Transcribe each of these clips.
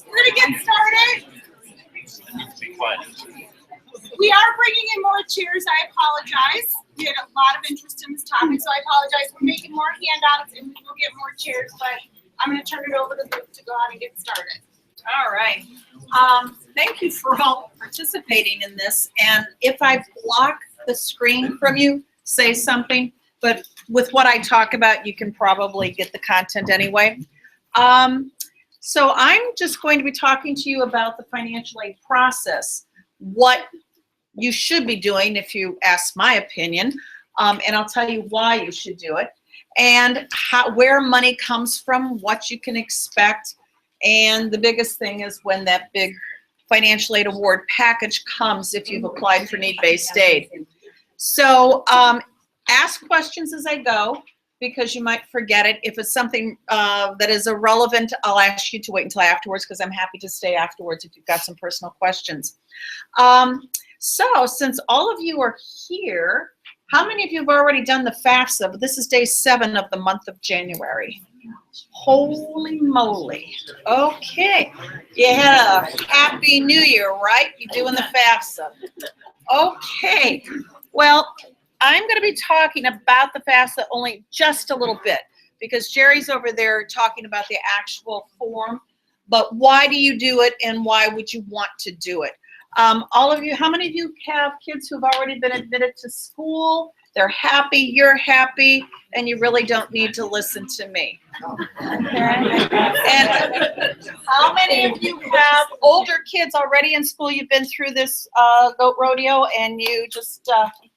We're going to get started. We are bringing in more chairs. I apologize. We had a lot of interest in this topic, so I apologize. We're making more handouts and we'll get more chairs, but I'm going to turn it over to Luke to go out and get started. All right. Thank you for all participating in this. And if I block the screen from you, say something. But with what I talk about, you can probably get the content anyway. So I'm just going to be talking to you about the financial aid process, what you should be doing if you ask my opinion, and I'll tell you why you should do it, and where money comes from, what you can expect, and the biggest thing is when that big financial aid award package comes if you've applied for need-based aid. So ask questions as I go, because you might forget it. If it's something that is irrelevant, I'll ask you to wait until afterwards, because I'm happy to stay afterwards if you've got some personal questions. So since all of you are here, how many of you have already done the FAFSA? This is day 7 of the month of January. Holy moly. Okay. You had a happy new year, right? You're doing the FAFSA. Okay. Well, I'm going to be talking about the FAFSA only just a little bit, because Jerry's over there talking about the actual form. But why do you do it, and why would you want to do it? All of you, how many of you have kids who've already been admitted to school? They're happy, you're happy, and you really don't need to listen to me. Okay. And how many of you have older kids already in school? You've been through this goat rodeo and you just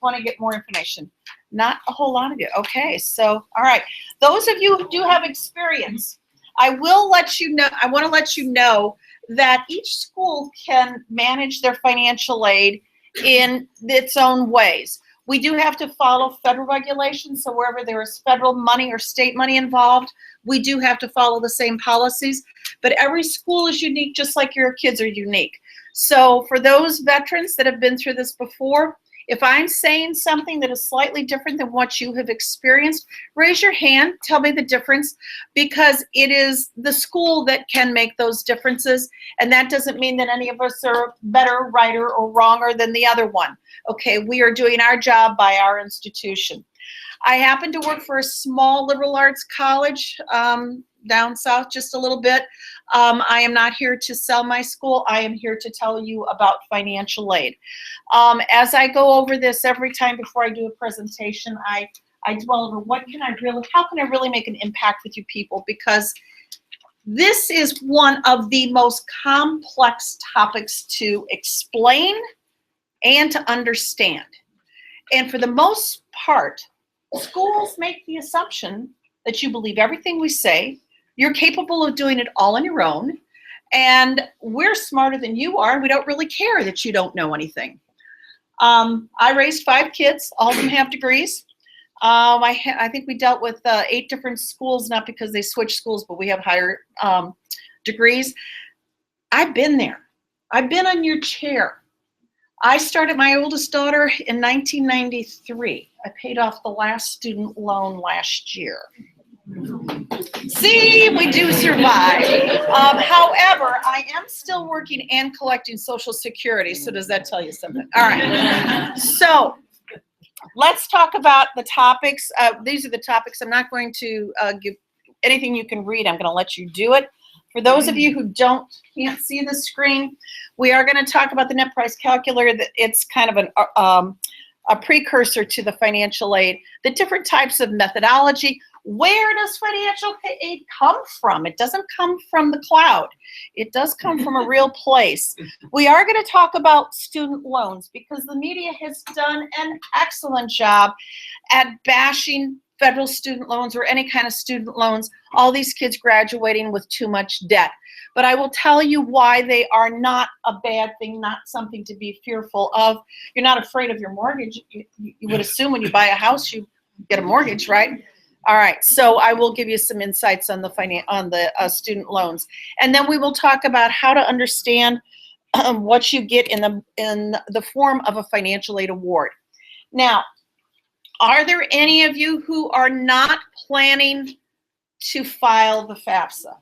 want to get more information? Not a whole lot of you. Okay, so all right. Those of you who do have experience, I will let you know, I want to let you know that each school can manage their financial aid in its own ways. We do have to follow federal regulations, so wherever there is federal money or state money involved, we do have to follow the same policies. But every school is unique, just like your kids are unique. So for those veterans that have been through this before, if I'm saying something that is slightly different than what you have experienced, raise your hand, tell me the difference, because it is the school that can make those differences, and that doesn't mean that any of us are better, righter, or wronger than the other one. Okay, we are doing our job by our institution. I happen to work for a small liberal arts college down south just a little bit. I am not here to sell my school. I am here to tell you about financial aid. As I go over this every time before I do a presentation, I dwell over how can I really make an impact with you people, because this is one of the most complex topics to explain and to understand. And for the most part, schools make the assumption that you believe everything we say, you're capable of doing it all on your own, and we're smarter than you are, and we don't really care that you don't know anything. I raised 5 kids, all of them have degrees. I think we dealt with 8 different schools, not because they switched schools, but we have higher degrees. I've been there. I've been on your chair. I started my oldest daughter in 1993. I paid off the last student loan last year. See, we do survive. However, I am still working and collecting Social Security, so does that tell you something? All right, so let's talk about the topics. These are the topics. I'm not going to give anything you can read. I'm going to let you do it. For those of you who can't see the screen, we are going to talk about the net price calculator. It's kind of a precursor to the financial aid, the different types of methodology. Where does financial aid come from? It doesn't come from the cloud. It does come from a real place. We are going to talk about student loans, because the media has done an excellent job at bashing federal student loans or any kind of student loans, all these kids graduating with too much debt. But I will tell you why they are not a bad thing, not something to be fearful of. You're not afraid of your mortgage. You would assume when you buy a house, you get a mortgage, right? All right, so I will give you some insights on the student loans, and then we will talk about how to understand what you get in the form of a financial aid award. Now, are there any of you who are not planning to file the FAFSA?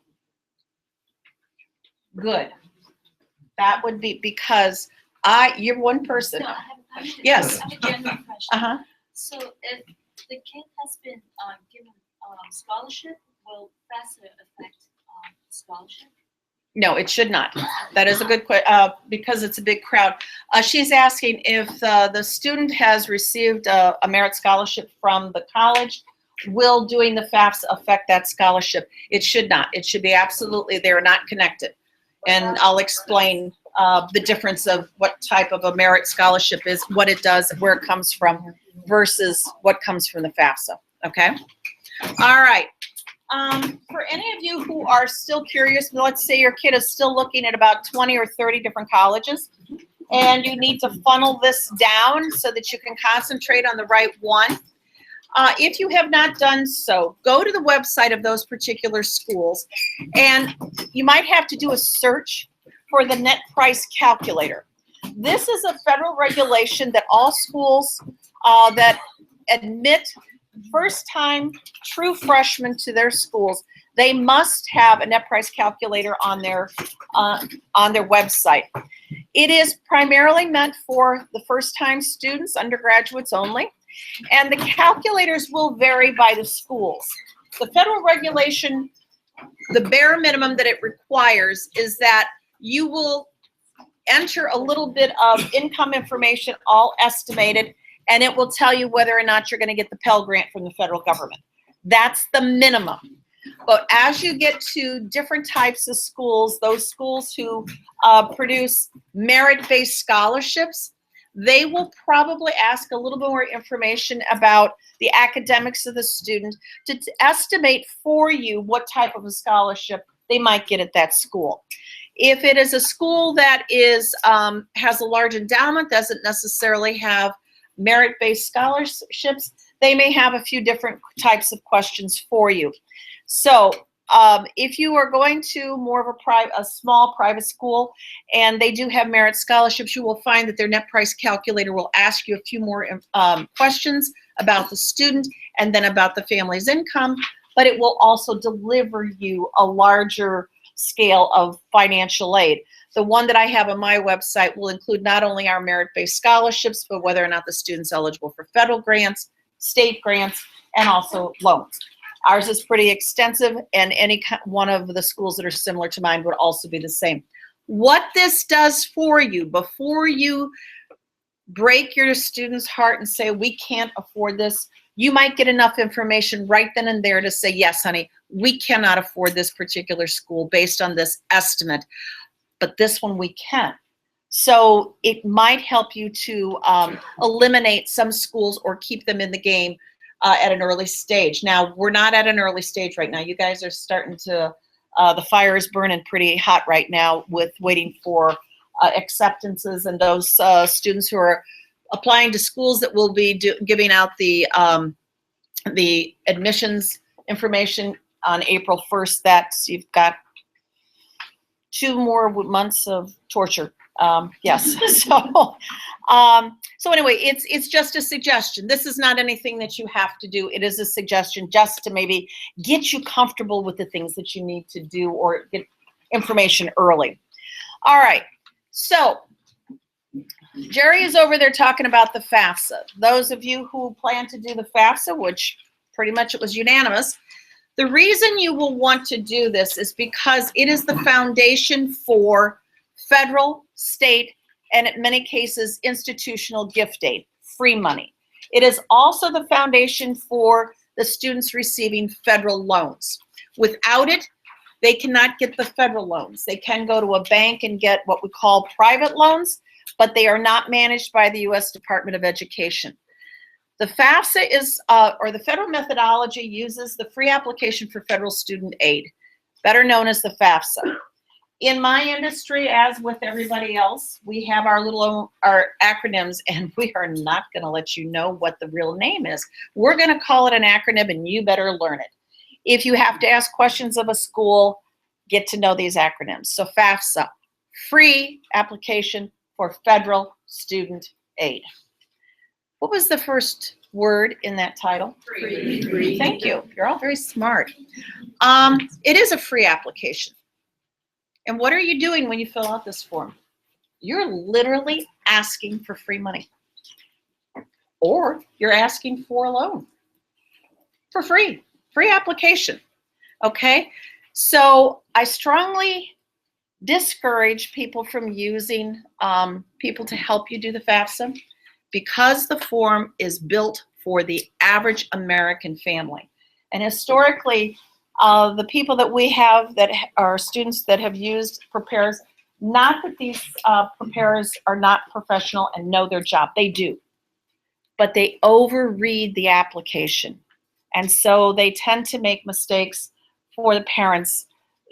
Good. That would be because you're one person. No, I have a question. Yes. I have a general question. Uh-huh. So if the kid has been given scholarship, will FAFSA affect scholarship? No, it should not. That is a good question because it's a big crowd. She's asking if the student has received a merit scholarship from the college, will doing the FAFSA affect that scholarship? It should not. It should be absolutely, they're not connected. And I'll explain the difference of what type of a merit scholarship is, what it does, where it comes from, versus what comes from the FAFSA, okay? All right. For any of you who are still curious, let's say your kid is still looking at about 20 or 30 different colleges, and you need to funnel this down so that you can concentrate on the right one. If you have not done so, go to the website of those particular schools, and you might have to do a search for the net price calculator. This is a federal regulation that all schools that admit first-time true freshmen to their schools, they must have a net price calculator on their website. It is primarily meant for the first-time students, undergraduates only, and the calculators will vary by the schools. The federal regulation, the bare minimum that it requires is that you will enter a little bit of income information, all estimated, and it will tell you whether or not you're going to get the Pell Grant from the federal government. That's the minimum. But as you get to different types of schools, those schools who produce merit-based scholarships, they will probably ask a little bit more information about the academics of the student to estimate for you what type of a scholarship they might get at that school. If it is a school that is has a large endowment, doesn't necessarily have merit-based scholarships, they may have a few different types of questions for you. So if you are going to more of a small private school and they do have merit scholarships, you will find that their net price calculator will ask you a few more questions about the student and then about the family's income, but it will also deliver you a larger scale of financial aid. The one that I have on my website will include not only our merit-based scholarships, but whether or not the student's eligible for federal grants, state grants, and also loans. Ours is pretty extensive, and any one of the schools that are similar to mine would also be the same. What this does for you, before you break your student's heart and say, we can't afford this, you might get enough information right then and there to say, yes, honey, we cannot afford this particular school based on this estimate, but this one we can. So it might help you to eliminate some schools or keep them in the game at an early stage. Now, we're not at an early stage right now. You guys are starting to, the fire is burning pretty hot right now with waiting for acceptances, and those students who are applying to schools that will be giving out the admissions information on April 1st. That's, you've got 2 more months of torture. Yes. So anyway, it's just a suggestion. This is not anything that you have to do. It is a suggestion just to maybe get you comfortable with the things that you need to do or get information early. All right. So Jerry is over there talking about the FAFSA. Those of you who plan to do the FAFSA, which pretty much it was unanimous, the reason you will want to do this is because it is the foundation for federal, state, and in many cases, institutional gift aid, free money. It is also the foundation for the students receiving federal loans. Without it, they cannot get the federal loans. They can go to a bank and get what we call private loans, but they are not managed by the U.S. Department of Education. The FAFSA is, or the federal methodology uses the free application for federal student aid, better known as the FAFSA. in my industry, as with everybody else, we have our acronyms, and we are not going to let you know what the real name is. We're going to call it an acronym, and you better learn it. If you have to ask questions of a school, get to know these acronyms. So FAFSA, Free Application for Federal Student Aid. What was the first word in that title? Free. Thank you. You're all very smart. It is a free application. And what are you doing when you fill out this form? You're literally asking for free money. Or you're asking for a loan for free. Free application. Okay? So I strongly discourage people from using people to help you do the FAFSA because the form is built for the average American family. And historically, the people that we have that are students that have used preparers, not that these preparers are not professional and know their job, they do, but they overread the application. And so they tend to make mistakes for the parents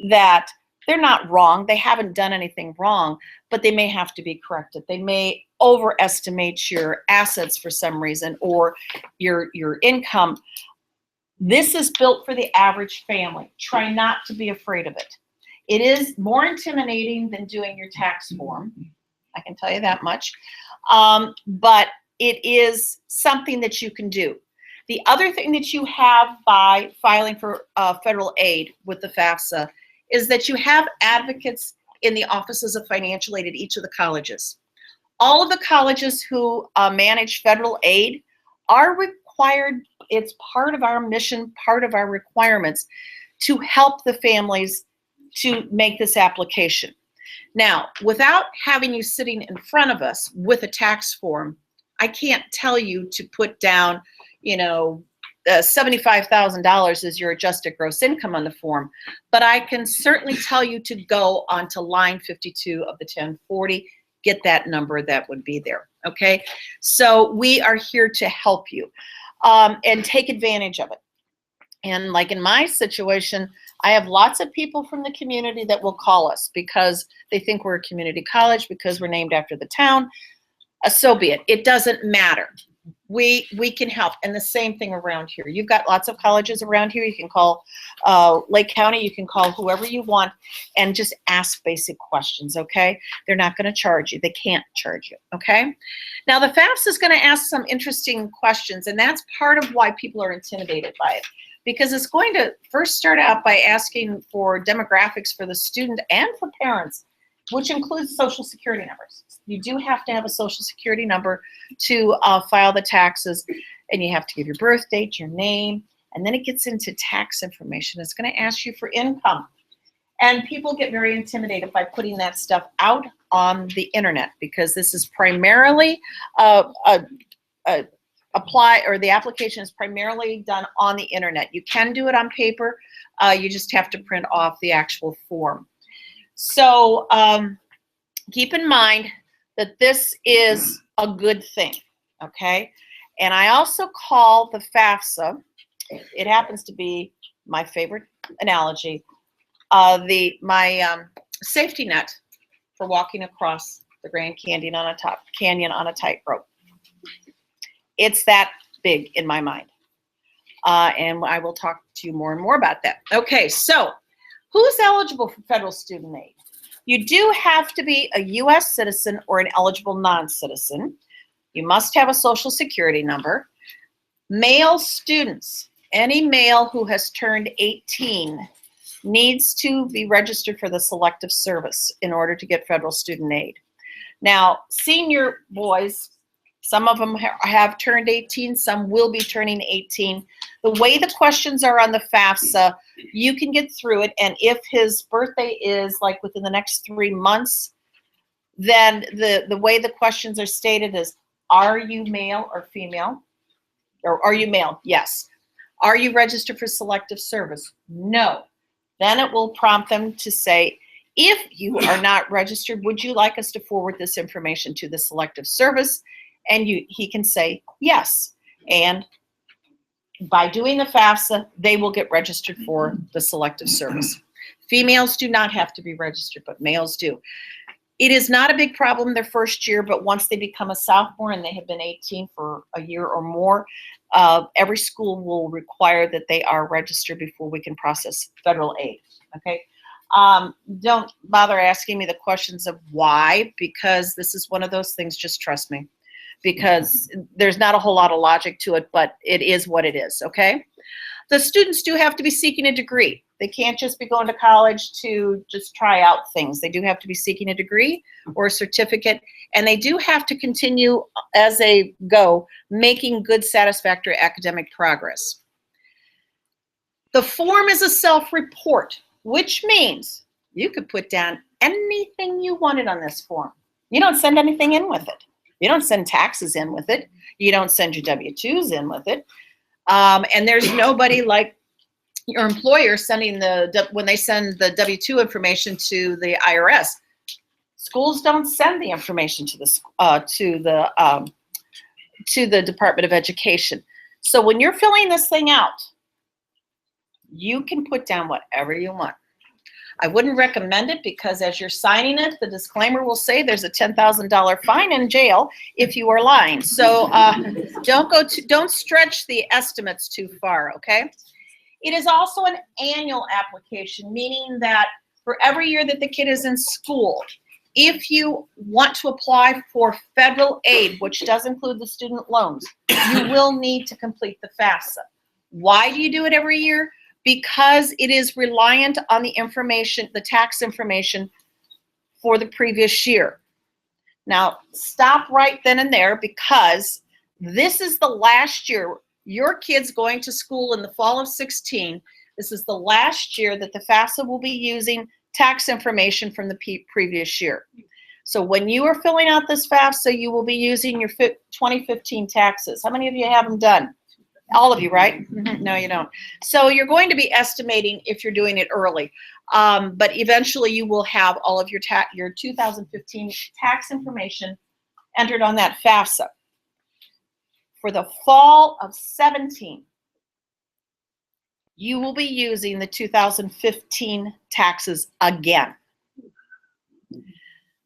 that they're not wrong, they haven't done anything wrong, but they may have to be corrected. They may overestimate your assets for some reason or your income. This is built for the average family. Try not to be afraid of it. It is more intimidating than doing your tax form. I can tell you that much. But it is something that you can do. The other thing that you have by filing for federal aid with the FAFSA is that you have advocates in the offices of financial aid at each of the colleges. All of the colleges who manage federal aid are required, it's part of our mission, part of our requirements to help the families to make this application. Now, without having you sitting in front of us with a tax form, I can't tell you to put down, $75,000 is your adjusted gross income on the form, but I can certainly tell you to go onto line 52 of the 1040, get that number that would be there, okay? So we are here to help you and take advantage of it. And like in my situation, I have lots of people from the community that will call us because they think we're a community college because we're named after the town. So be it. It doesn't matter. We can help. And the same thing around here. You've got lots of colleges around here. You can call Lake County. You can call whoever you want and just ask basic questions, okay? They're not going to charge you. They can't charge you, okay? Now, the FAFSA is going to ask some interesting questions, and that's part of why people are intimidated by it, because it's going to first start out by asking for demographics for the student and for parents, which includes social security numbers. You do have to have a social security number to file the taxes, and you have to give your birth date, your name, and then it gets into tax information. It's going to ask you for income. And people get very intimidated by putting that stuff out on the internet because this is primarily the application is primarily done on the internet. You can do it on paper. You just have to print off the actual form. So keep in mind that this is a good thing, okay? And I also call the FAFSA, it happens to be my favorite analogy, my safety net for walking across the Grand Canyon on a tightrope. It's that big in my mind. And I will talk to you more and more about that. Okay, so who's eligible for federal student aid? You do have to be a U.S. citizen or an eligible non-citizen. You must have a social security number. Male students, any male who has turned 18 needs to be registered for the Selective Service in order to get federal student aid. Now, senior boys, some of them have turned 18, some will be turning 18. The way the questions are on the FAFSA, you can get through it, and if his birthday is like within the next 3 months, then the way the questions are stated is, are you male or female? Or are you male? Yes. Are you registered for Selective Service? No. Then it will prompt them to say, if you are not registered, would you like us to forward this information to the Selective Service? And he can say yes. And by doing the FAFSA, they will get registered for the Selective Service. Females do not have to be registered, but males do. It is not a big problem their first year, but once they become a sophomore and they have been 18 for a year or more, every school will require that they are registered before we can process federal aid, okay? Don't bother asking me the questions of why, because this is one of those things, just trust me, because there's not a whole lot of logic to it, but it is what it is, okay? The students do have to be seeking a degree. They can't just be going to college to just try out things. They do have to be seeking a degree or a certificate, and they do have to continue as they go, making good, satisfactory academic progress. The form is a self-report, which means you could put down anything you wanted on this form. You don't send anything in with it. You don't send taxes in with it. You don't send your W-2s in with it. And there's nobody like your employer sending when they send the W-2 information to the IRS. Schools don't send the information to the Department of Education. So when you're filling this thing out, you can put down whatever you want. I wouldn't recommend it because as you're signing it, the disclaimer will say there's a $10,000 fine and jail if you are lying. So don't stretch the estimates too far, okay? It is also an annual application, meaning that for every year that the kid is in school, if you want to apply for federal aid, which does include the student loans, you will need to complete the FAFSA. Why do you do it every year? Because it is reliant on the information, the tax information for the previous year. Now, stop right then and there because this is the last year. Your kid's going to school in the fall of 16. This is the last year that the FAFSA will be using tax information from the previous year. So when you are filling out this FAFSA, you will be using your 2015 taxes. How many of you have them done? All of you, right? No, you don't. So you're going to be estimating if you're doing it early. But eventually you will have all of your 2015 tax information entered on that FAFSA. For the fall of 17, you will be using the 2015 taxes again.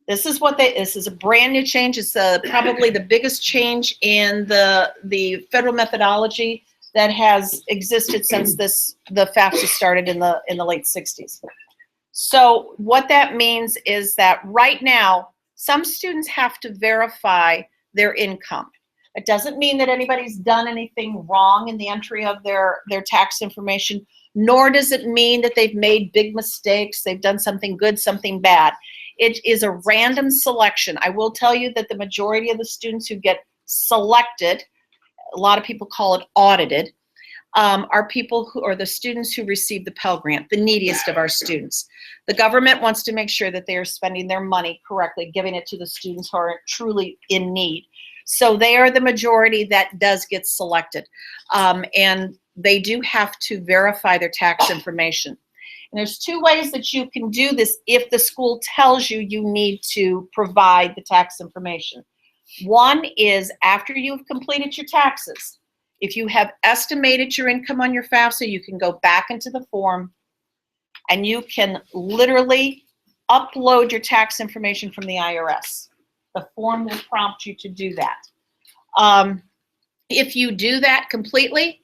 This is a brand new change. It's probably the biggest change in the federal methodology that has existed since the FAFSA started in the late 60s. So what that means is that right now, some students have to verify their income. It doesn't mean that anybody's done anything wrong in the entry of their tax information, nor does it mean that they've made big mistakes, they've done something good, something bad. It is a random selection. I will tell you that the majority of the students who get selected, a lot of people call it audited, are people who are the students who receive the Pell Grant, the neediest of our students. The government wants to make sure that they are spending their money correctly, giving it to the students who are truly in need. So they are the majority that does get selected. And they do have to verify their tax information. And there's two ways that you can do this if the school tells you you need to provide the tax information. One is after you've completed your taxes. If you have estimated your income on your FAFSA, you can go back into the form and you can literally upload your tax information from the IRS. The form will prompt you to do that. If you do that completely,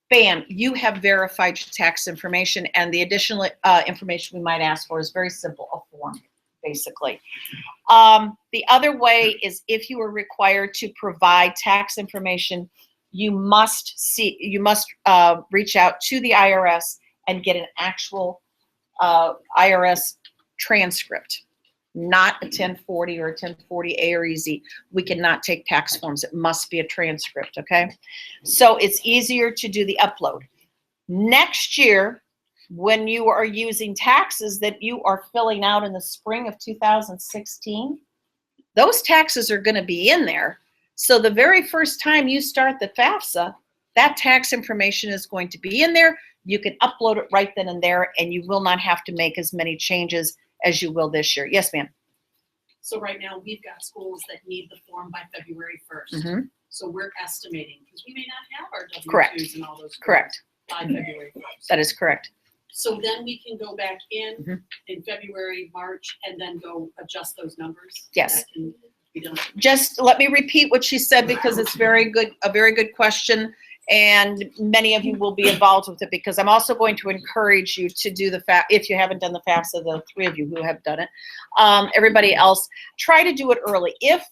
bam, you have verified your tax information, and the additional information we might ask for is very simple, a form, basically. The other way is if you are required to provide tax information, you must reach out to the IRS and get an actual IRS transcript, not a 1040 or a 1040A or EZ. We cannot take tax forms. It must be a transcript, okay? So it's easier to do the upload. Next year, when you are using taxes that you are filling out in the spring of 2016, those taxes are going to be in there. So the very first time you start the FAFSA, that tax information is going to be in there. You can upload it right then and there, and you will not have to make as many changes as you will this year. Yes, ma'am. So right now, we've got schools that need the form by February 1st. Mm-hmm. So we're estimating, because we may not have our Correct. W-2s and all those. Correct. By February 1st. That is correct. So then we can go back Mhm. in February, March, and then go adjust those numbers? Yes. That can be done. Just let me repeat what she said because it's a very good question. And many of you will be involved with it because I'm also going to encourage you to do the if you haven't done the FAFSA, the 3 of you who have done it, everybody else, try to do it early. If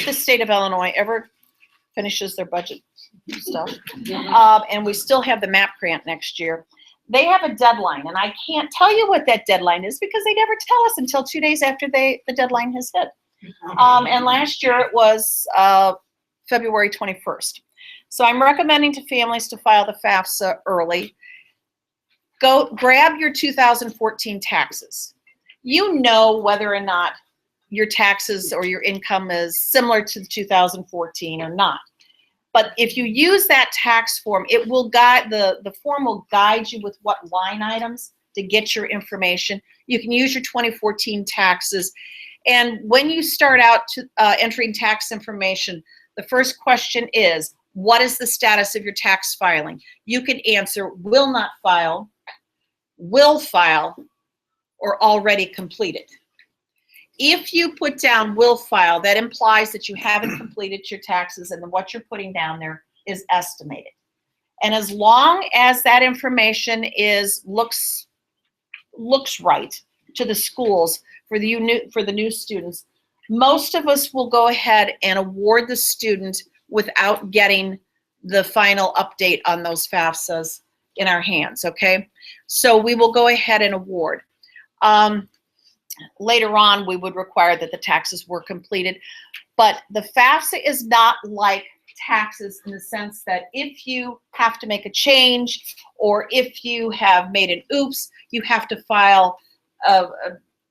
the state of Illinois ever finishes their budget stuff, and we still have the MAP grant next year, they have a deadline, and I can't tell you what that deadline is because they never tell us until 2 days after the deadline has hit. And last year it was February 21st. So I'm recommending to families to file the FAFSA early. Go grab your 2014 taxes. You know whether or not your taxes or your income is similar to 2014 or not. But if you use that tax form, it will guide, the form will guide you with what line items to get your information. You can use your 2014 taxes. And when you start out to, entering tax information, the first question is, what is the status of your tax filing? You can answer will not file, will file, or already completed. If you put down will file, that implies that you haven't completed your taxes and what you're putting down there is estimated. And as long as that information looks right to the schools for the new students, most of us will go ahead and award the student without getting the final update on those FAFSAs in our hands, okay? So we will go ahead and award. Later on, we would require that the taxes were completed, but the FAFSA is not like taxes in the sense that if you have to make a change or if you have made an oops, you have to file a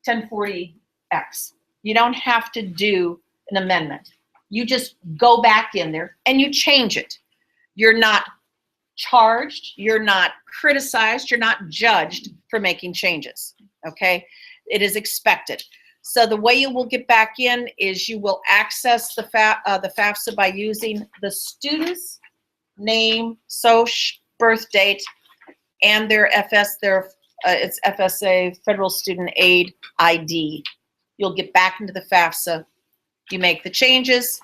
1040X. You don't have to do an amendment. You just go back in there and you change it. You're not charged, you're not criticized, you're not judged for making changes, okay? It is expected. So the way you will get back in is you will access the FAFSA by using the student's name, social, birth date, and their it's FSA, Federal Student Aid ID. You'll get back into the FAFSA. You make the changes,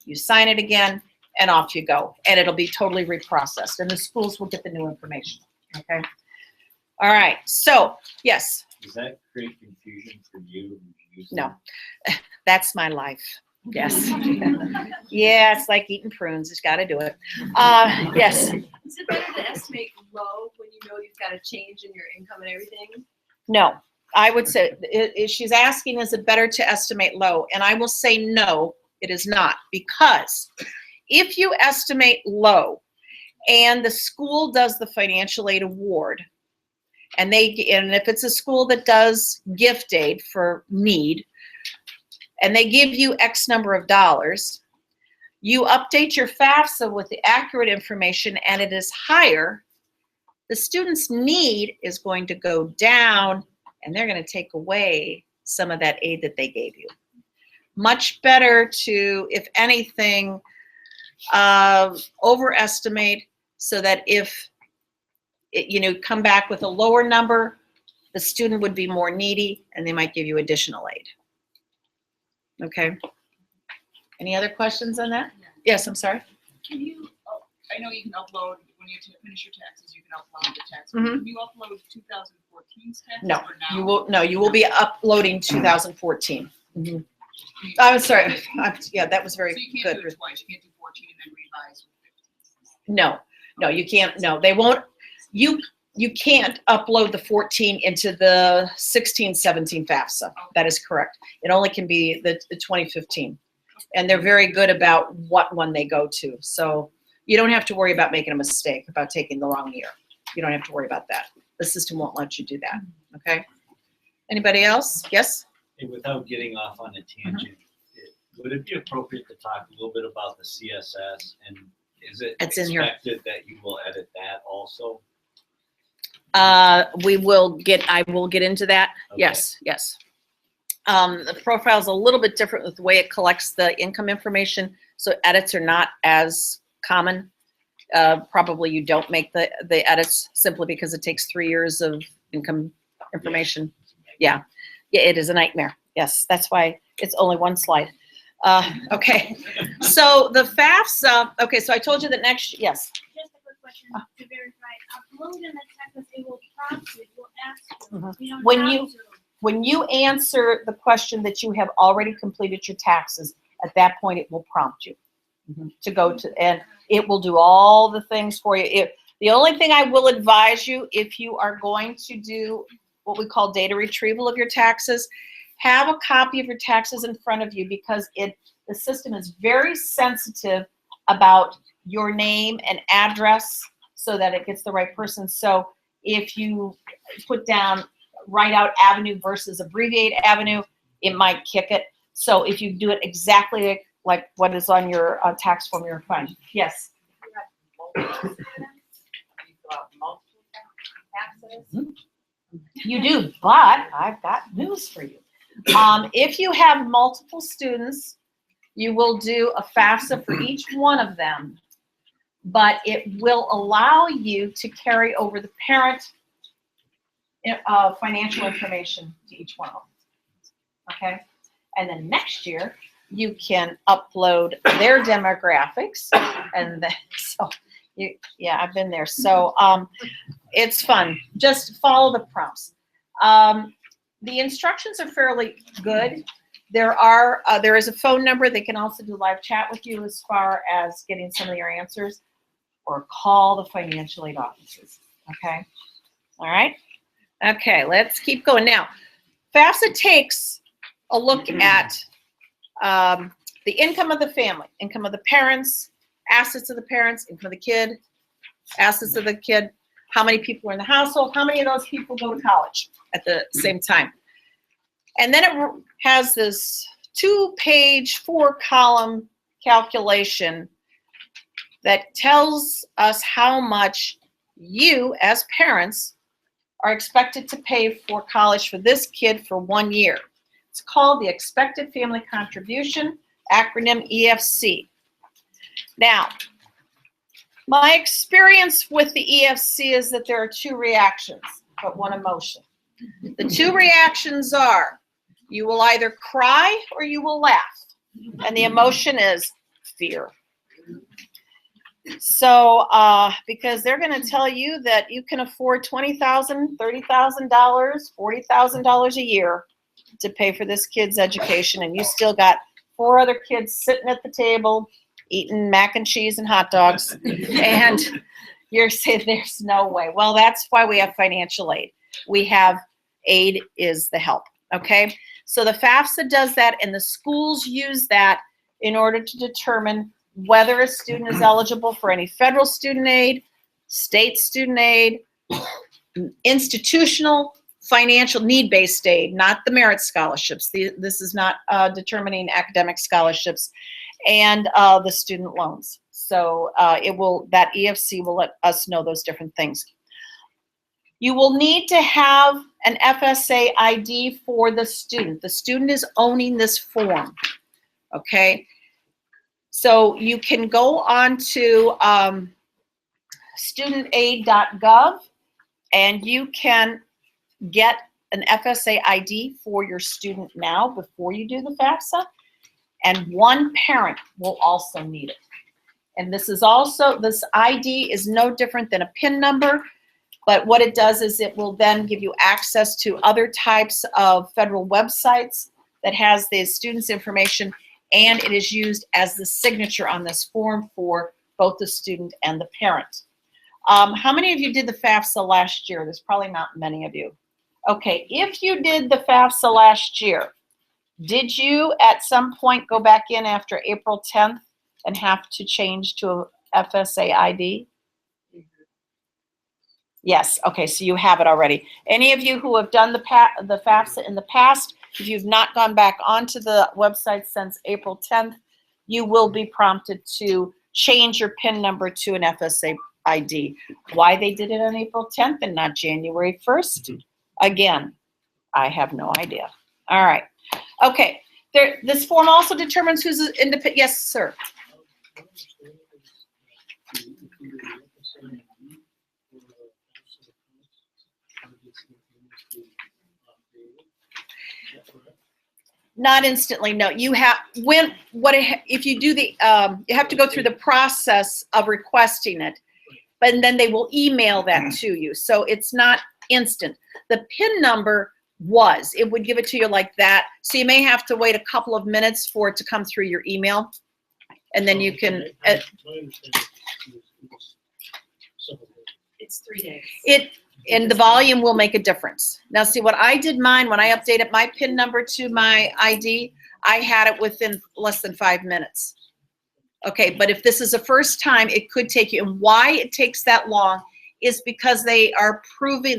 you sign it again, and off you go. And it'll be totally reprocessed, and the schools will get the new information, okay? All right, so, yes. Does that create confusion for you? No, that's my life. Yes. Yeah, it's like eating prunes. It's got to do it. Yes. Is it better to estimate low when you know you've got a change in your income and everything? No, I would say she's asking, is it better to estimate low? And I will say no, it is not, because if you estimate low and the school does the financial aid award, and if it's a school that does gift aid for need, and they give you X number of dollars, you update your FAFSA with the accurate information and it is higher, the student's need is going to go down and they're going to take away some of that aid that they gave you. Much better to, if anything, overestimate so that if come back with a lower number, the student would be more needy and they might give you additional aid. Okay. Any other questions on that? Yes, I'm sorry. Can you, I know you can upload, when you finish your taxes, you can upload the tax. Mhm. Can you upload 2014's taxes No, or now? you will be uploading 2014. Mm-hmm. I'm sorry. Yeah, that was very So you can't good. do it twice, you can't do 14 and then revise with 15. No, you can't. No, they won't. You can't upload the 14 into the 16-17 FAFSA. That is correct. It only can be the 2015. And they're very good about what one they go to. So you don't have to worry about making a mistake, about taking the wrong year. You don't have to worry about that. The system won't let you do that. Okay? Anybody else? Yes? And without getting off on a tangent, would it be appropriate to talk a little bit about the CSS? And is it It's in here. expected that you will edit that also? I will get into that. Okay. Yes. The profile is a little bit different with the way it collects the income information, so edits are not as common. Probably you don't make the edits simply because it takes 3 years of income information. Yeah, it is a nightmare. Yes, that's why it's only one slide. Okay, so the FAFSA, okay, so I told you that next, yes. Just a quick question to verify. Upload in the text, it will prompt you, it will ask you. Mhm. You don't When have you- to. When you answer the question that you have already completed your taxes, at that point, it will prompt you to go to, and it will do all the things for you. The only thing I will advise you, if you are going to do what we call data retrieval of your taxes, have a copy of your taxes in front of you, because the system is very sensitive about your name and address so that it gets the right person. So if you put down, write out Avenue versus abbreviate Avenue, it might kick it. So if you do it exactly like what is on your tax form, you're fine. Yes. You do, but I've got news for you. If you have multiple students, you will do a FAFSA for each one of them, but it will allow you to carry over the parent financial information to each one of them. Okay? And then next year, you can upload their demographics, and then, so yeah, I've been there. So it's fun. Just follow the prompts. The instructions are fairly good. There is a phone number. They can also do live chat with you as far as getting some of your answers, or call the financial aid offices. Okay? All right? Okay, let's keep going. Now, FAFSA takes a look at the income of the family, income of the parents, assets of the parents, income of the kid, assets of the kid, how many people are in the household, how many of those people go to college at the same time. And then it has this 2-page, 4-column calculation that tells us how much you, as parents, are expected to pay for college for this kid for 1 year. It's called the Expected Family Contribution, acronym EFC. Now, my experience with the EFC is that there are 2 reactions, but 1 emotion. The 2 reactions are, you will either cry or you will laugh. And the emotion is fear. So, because they're going to tell you that you can afford $20,000, $30,000, $40,000 a year to pay for this kid's education, and you still got 4 other kids sitting at the table eating mac and cheese and hot dogs, and you're saying there's no way. Well, that's why we have financial aid. We have aid is the help, okay? So the FAFSA does that, and the schools use that in order to determine whether a student is eligible for any federal student aid, state student aid, institutional financial need-based aid, not the merit scholarships. This is not determining academic scholarships, and the student loans. So that EFC will let us know those different things. You will need to have an FSA ID for the student. The student is owning this form, okay? So you can go on to studentaid.gov, and you can get an FSA ID for your student now before you do the FAFSA, and 1 parent will also need it. And this ID is no different than a PIN number, but what it does is it will then give you access to other types of federal websites that has the student's information, and it is used as the signature on this form for both the student and the parent. How many of you did the FAFSA last year? There's probably not many of you. Okay, if you did the FAFSA last year, did you at some point go back in after April 10th and have to change to a FSA ID? Yes, okay, so you have it already. Any of you who have done the FAFSA in the past, if you've not gone back onto the website since April 10th, you will be prompted to change your PIN number to an FSA ID. Why they did it on April 10th and not January 1st? Again, I have no idea. All right. Okay. This form also determines who's independent. Yes, sir. Not instantly, no. You have, if you do you have to go through the process of requesting it, but then they will email that to you. So it's not instant. The PIN number it would give it to you like that. So you may have to wait a couple of minutes for it to come through your email. And then you can, It's 3 days. and the volume will make a difference. Now, see what I did mine, when I updated my PIN number to my ID, I had it within less than 5 minutes. Okay, but if this is the first time, it could take you, and why it takes that long is because they are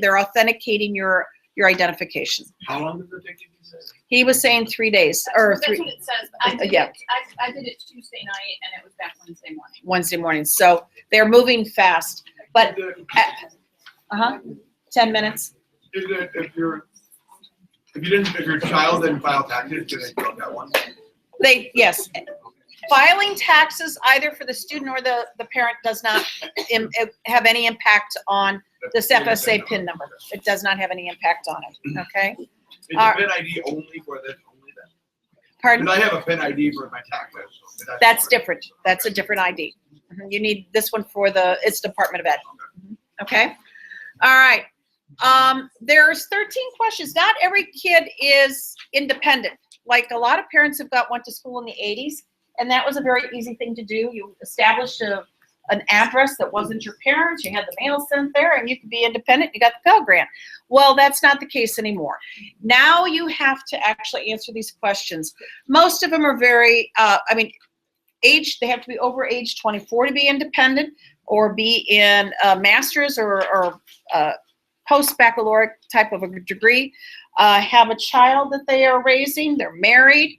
they're authenticating your identification. How long does it take you to say? He was saying 3 days, or That's what it says. I did yeah. it, I did it Tuesday night and it was back Wednesday morning. Wednesday morning. So they're moving fast, but, Is it- 10 minutes. Is it if your child didn't file taxes, do they get that one? Yes. Filing taxes either for the student or the parent does not have any impact on this FSA PIN number. It does not have any impact on it, okay? Is the PIN ID only for this, only that? Pardon? Because I have a PIN ID for my taxes. So That's different. That's a different ID. You need this one for it's Department of Ed. Okay? All right. There's 13 questions. Not every kid is independent. Like a lot of parents went to school in the 80s, and that was a very easy thing to do. You established an address that wasn't your parents. You had the mail sent there, and you could be independent. You got the Pell Grant. Well, that's not the case anymore. Now you have to actually answer these questions. Most of them are very, they have to be over age 24 to be independent, or be in a master's or post-baccalaureate type of a degree, have a child that they are raising, they're married,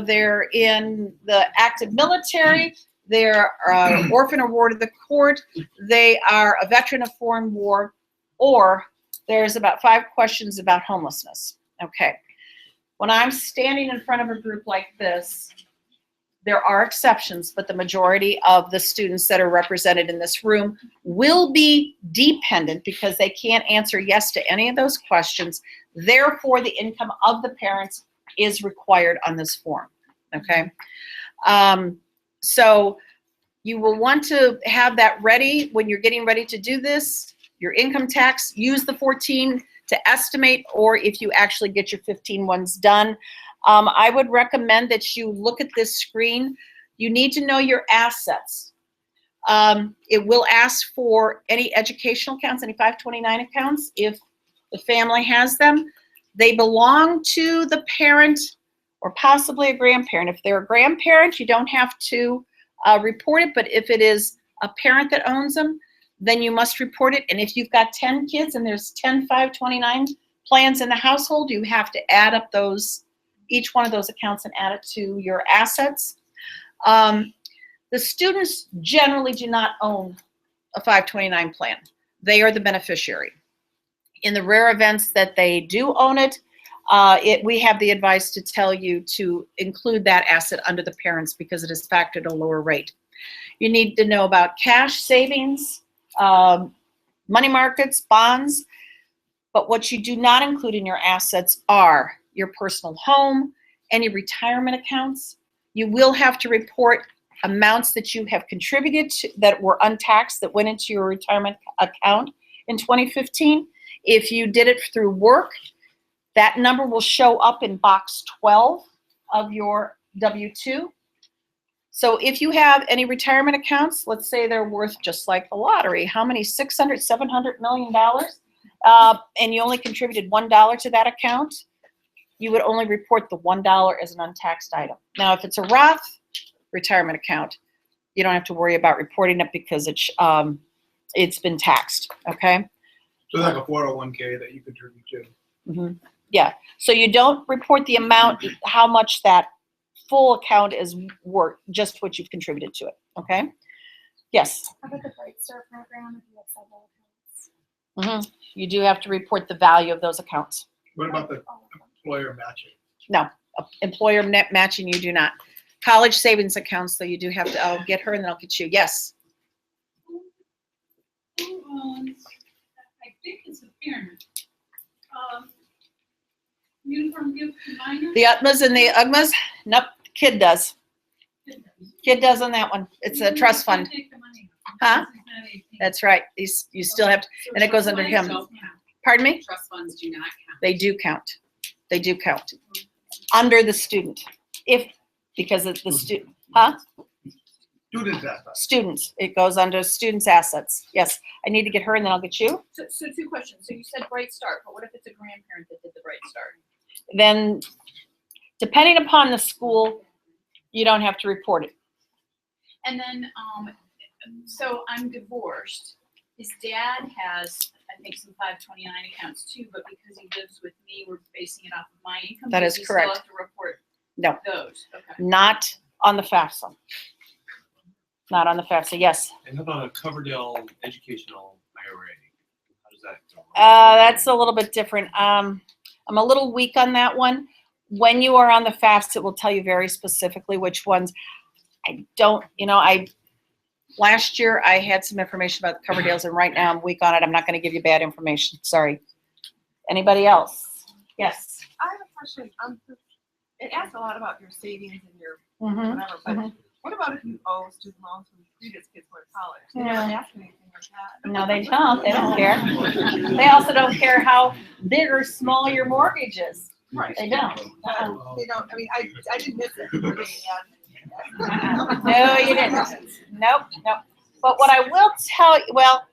they're in the active military, they're orphan or ward of the court, they are a veteran of foreign war, or there's about 5 questions about homelessness. Okay. When I'm standing in front of a group like this, there are exceptions, but the majority of the students that are represented in this room will be dependent because they can't answer yes to any of those questions. Therefore, the income of the parents is required on this form, okay? So you will want to have that ready when you're getting ready to do this. Your income tax, use the 14 to estimate, or if you actually get your 15 ones done. I would recommend that you look at this screen. You need to know your assets. It will ask for any educational accounts, any 529 accounts, if the family has them. They belong to the parent or possibly a grandparent. If they're a grandparent, you don't have to report it, but if it is a parent that owns them, then you must report it. And if you've got 10 kids and there's 10 529 plans in the household, you have to add up each one of those accounts and add it to your assets. The students generally do not own a 529 plan. They are the beneficiary. In the rare events that they do own it, we have the advice to tell you to include that asset under the parents because it is factored at a lower rate. You need to know about cash savings, money markets, bonds, but what you do not include in your assets are your personal home, any retirement accounts. You will have to report amounts that you have contributed to, that were untaxed, that went into your retirement account in 2015. If you did it through work, that number will show up in box 12 of your W-2. So if you have any retirement accounts, let's say they're worth just like the lottery, how many, $600, $700 million, and you only contributed $1 to that account, you would only report the $1 as an untaxed item. Now, if it's a Roth retirement account, you don't have to worry about reporting it because it's been taxed, okay? So like a 401k that you contribute to. Mm-hmm. Yeah, so you don't report the amount, how much that full account is worth, just what you've contributed to it, okay? Yes? How about the Bright Start program if you have several accounts? You do have to report the value of those accounts. What about the employer matching? No, employer net matching, you do not. College savings accounts, though, you do have to, I'll get her and then I'll get you. Yes? uniform gift to minors? The UTMAs and the UGMAs, nope, kid does. Kid does on that one. It's a trust fund. Take the money. Huh? This is not 18. That's right. You still have to, and it goes under him. Pardon me? Trust funds do not count. They do count. They do count. Under the student. Because it's the student, huh? Students ask that. Students. It goes under students' assets. Yes. I need to get her and then I'll get you. So two questions. So you said Bright Start, but what if it's a grandparent that did the Bright Start? Then, depending upon the school, you don't have to report it. And then, so I'm divorced. His dad has, I think, some 529 accounts too, but because he lives with me, we're basing it off of my income. That Does is he correct. Still have to report No. those. Okay. Not on the FAFSA. Not on the FAFSA, yes. And how about a Coverdale educational IRA? How does that go? That's a little bit different. I'm a little weak on that one. When you are on the FAFSA, it will tell you very specifically which ones. I don't, last year I had some information about the Coverdales and right now I'm weak on it. I'm not going to give you bad information. Sorry. Anybody else? Yes. I have a question. It asks a lot about your savings and your Mm-hmm. whatever, but what about if you owe student loans from previous kids who are in college? They Yeah. never ask anything like that. No, they don't. They don't care. They also don't care how big or small your mortgage is. Right. They don't. They don't, I didn't miss it. No, you didn't. Nope. But what I will tell you, well,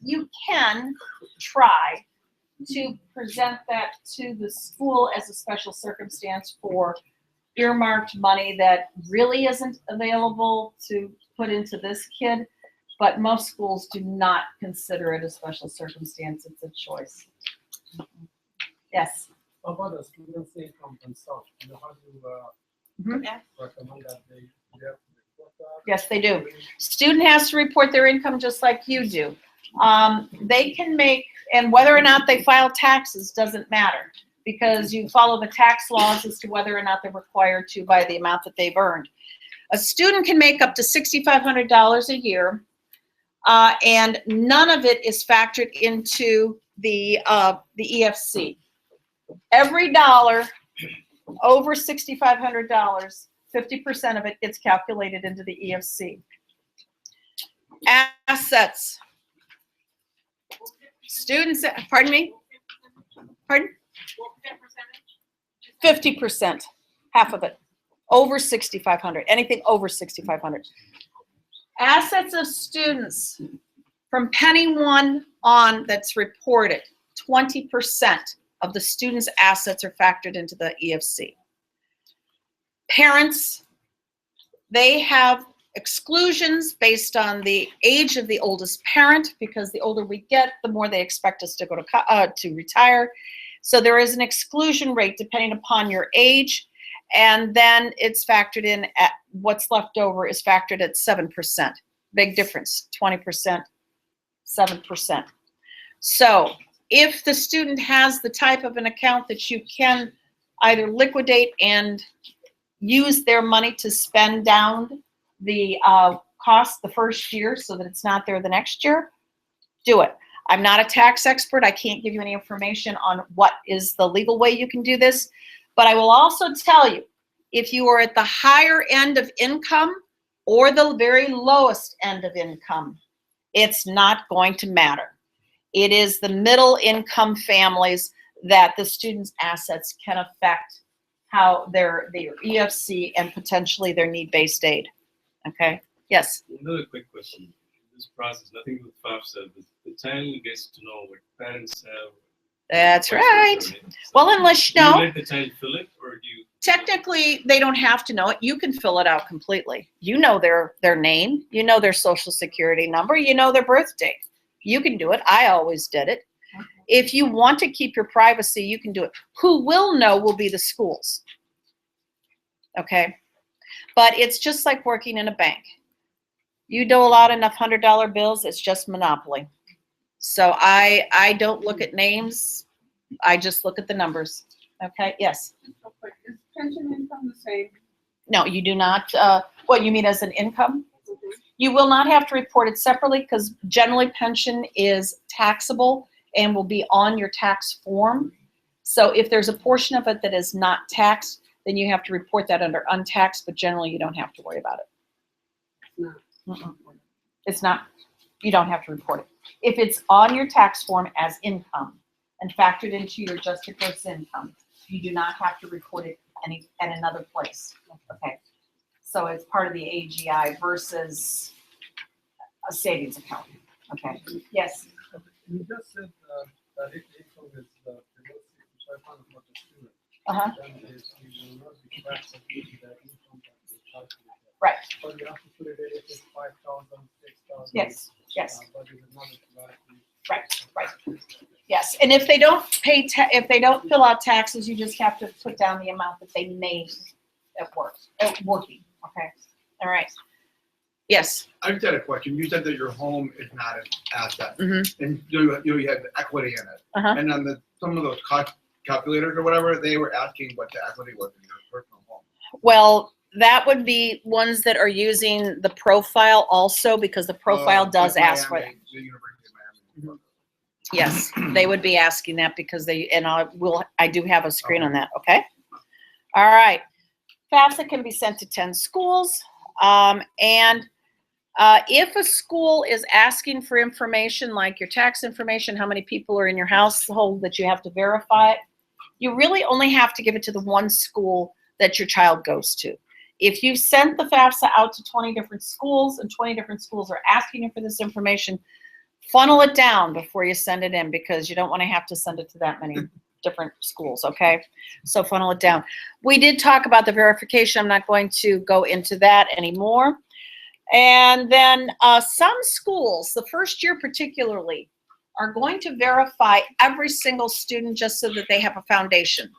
you can try to present that to the school as a special circumstance for earmarked money that really isn't available to put into this kid, but most schools do not consider it a special circumstance. It's a choice. Yes. How about the students' income themselves? How do you Mhm. recommend that they have to report that? Yes, they do. Student has to report their income just like you do. They can make, and whether or not they file taxes doesn't matter because you follow the tax laws as to whether or not they're required to by the amount that they've earned. A student can make up to $6,500 a year, and none of it is factored into the EFC. Every dollar over $6,500, 50% of it gets calculated into the EFC. Assets. Students, pardon me? Pardon? 50%, half of it, over 6,500, anything over 6,500. Assets of students from penny one on that's reported, 20% of the students' assets are factored into the EFC. Parents, they have exclusions based on the age of the oldest parent because the older we get, the more they expect us to go to retire. So there is an exclusion rate depending upon your age, and then it's factored in at what's left over is factored at 7%. Big difference, 20%, 7%. So if the student has the type of an account that you can either liquidate and use their money to spend down the cost the first year so that it's not there the next year, do it. I'm not a tax expert. I can't give you any information on what is the legal way you can do this. But I will also tell you, if you are at the higher end of income or the very lowest end of income, it's not going to matter. It is the middle income families that the students' assets can affect how their EFC and potentially their need-based aid. Okay? Yes? Another quick question. This process, nothing with FAFSA, the child gets to know what parents have. That's questions right. or anything. So Well, unless do you no. let the child fill it, or do you? Technically, they don't have to know it. You can fill it out completely. You know their name. You know their social security number. You know their birth date. You can do it. I always did it. If you want to keep your privacy, you can do it. Who will know will be the schools. Okay? But it's just like working in a bank. You dole out enough $100 bills, it's just monopoly. So I don't look at names. I just look at the numbers. Okay? Yes? Is pension income the same? No, you do not. What you mean as an income? You will not have to report it separately because generally pension is taxable and will be on your tax form. So if there's a portion of it that is not taxed, then you have to report that under untaxed, but generally you don't have to worry about it. Mm-mm. It's not, you don't have to report it. If it's on your tax form as income and factored into your adjusted gross income, you do not have to report it at another place. Okay. So it's part of the AGI versus a savings account. Okay. Yes. You just said that if income is below 65 for the student, Uh-huh. then you will not be taxed against the income that they calculate. Right. But you have to put it in if it's 5,000, 6,000. Yes. Yes. But it is not automatically. Right. Yes. And if they don't pay, if they don't fill out taxes, you just have to put down the amount that they made at working. Okay. All right. Yes. I just had a question. You said that your home is not an asset, Mm-hmm. and you had the equity in it. Uh-huh. And on some of those calculators or whatever, they were asking what the equity was in your personal home. Well, that would be ones that are using the profile also, because the profile does like ask for that. Miami, the University of Miami. Yes, they would be asking that because I do have a screen on that, okay? All right. FAFSA can be sent to 10 schools. If a school is asking for information like your tax information, how many people are in your household that you have to verify it, you really only have to give it to the one school that your child goes to. If you've sent the FAFSA out to 20 different schools and 20 different schools are asking you for this information, funnel it down before you send it in, because you don't want to have to send it to that many different schools, okay? So funnel it down. We did talk about the verification. I'm not going to go into that anymore. And then some schools, the first year particularly, are going to verify every single student just so that they have a foundation.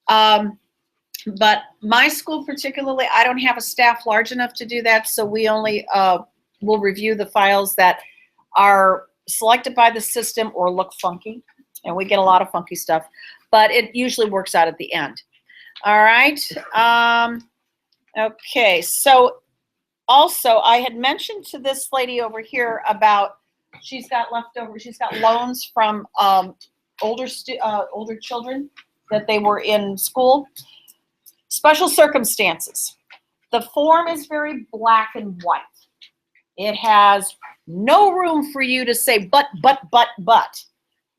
But my school particularly, I don't have a staff large enough to do that, so we only will review the files that are selected by the system or look funky, and we get a lot of funky stuff, but it usually works out at the end. All right. Okay, so also I had mentioned to this lady over here about she's got loans from older children that they were in school. Special circumstances. The form is very black and white. It has no room for you to say but.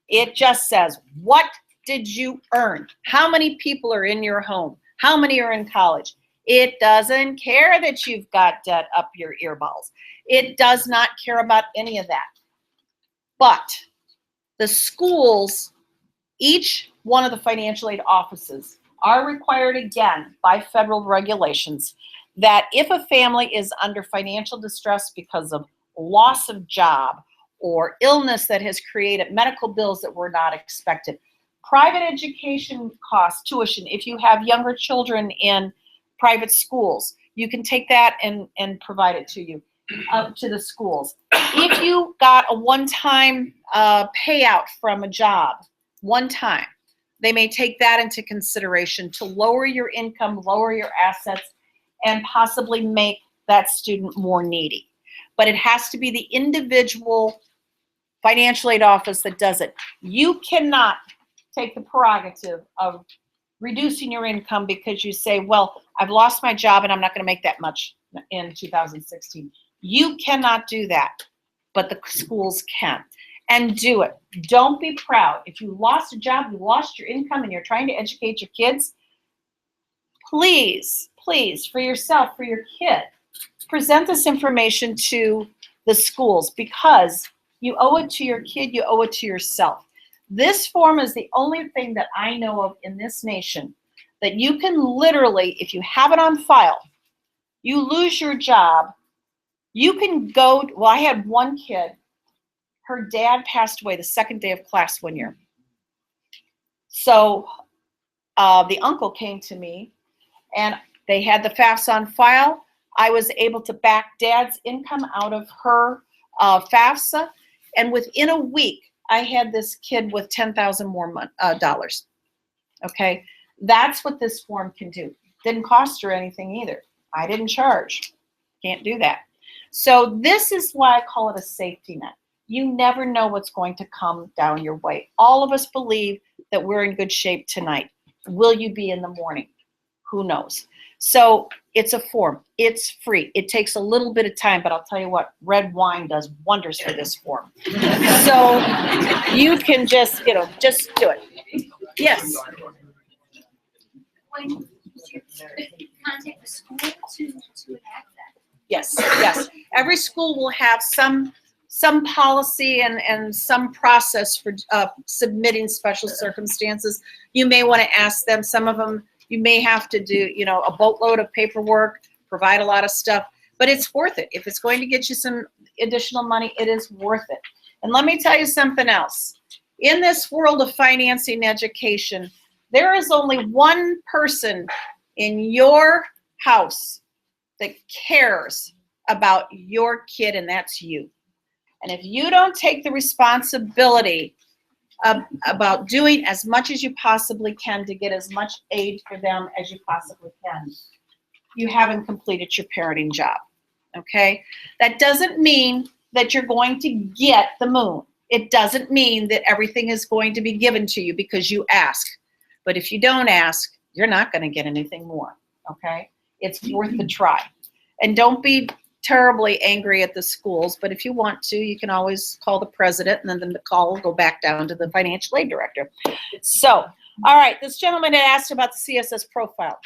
It just says, what did you earn? How many people are in your home? How many are in college? It doesn't care that you've got debt up your earballs. It does not care about any of that. But the schools, each one of the financial aid offices, are required again by federal regulations that if a family is under financial distress because of loss of job or illness that has created medical bills that were not expected, private education costs, tuition, if you have younger children in private schools, you can take that and provide it to you, to the schools. If you got a one-time payout from a job, one time, they may take that into consideration to lower your income, lower your assets, and possibly make that student more needy. But it has to be the individual financial aid office that does it. You cannot take the prerogative of reducing your income because you say, well, I've lost my job and I'm not going to make that much in 2016. You cannot do that, but the schools can. And do it. Don't be proud. If you lost a job, you lost your income, and you're trying to educate your kids, please, for yourself, for your kid, present this information to the schools, because you owe it to your kid, you owe it to yourself. This form is the only thing that I know of in this nation that you can literally, if you have it on file, you lose your job, you can go, well, I had one kid, her dad passed away the second day of class one year. So the uncle came to me and they had the FAFSA on file. I was able to back dad's income out of her FAFSA. And within a week, I had this kid with $10,000 more dollars. Okay, that's what this form can do. Didn't cost her anything either. I didn't charge. Can't do that. So this is why I call it a safety net. You never know what's going to come down your way. All of us believe that we're in good shape tonight. Will you be in the morning? Who knows? So it's a form. It's free. It takes a little bit of time, but I'll tell you what, red wine does wonders for this form. So you can just, just do it. Yes. When you contact the school to enact that. Yes, yes. Every school will have some policy and some process for submitting special circumstances. You may want to ask them. Some of them you may have to do, a boatload of paperwork, provide a lot of stuff, but it's worth it. If it's going to get you some additional money, it is worth it. And let me tell you something else. In this world of financing education, there is only one person in your house that cares about your kid, and that's you. And if you don't take the responsibility about doing as much as you possibly can to get as much aid for them as you possibly can, you haven't completed your parenting job, okay? That doesn't mean that you're going to get the moon. It doesn't mean that everything is going to be given to you because you ask. But if you don't ask, you're not going to get anything more, okay? It's worth the try. And don't be terribly angry at the schools, but if you want to, you can always call the president, and then the call will go back down to the financial aid director. So, all right, this gentleman had asked about the CSS profile.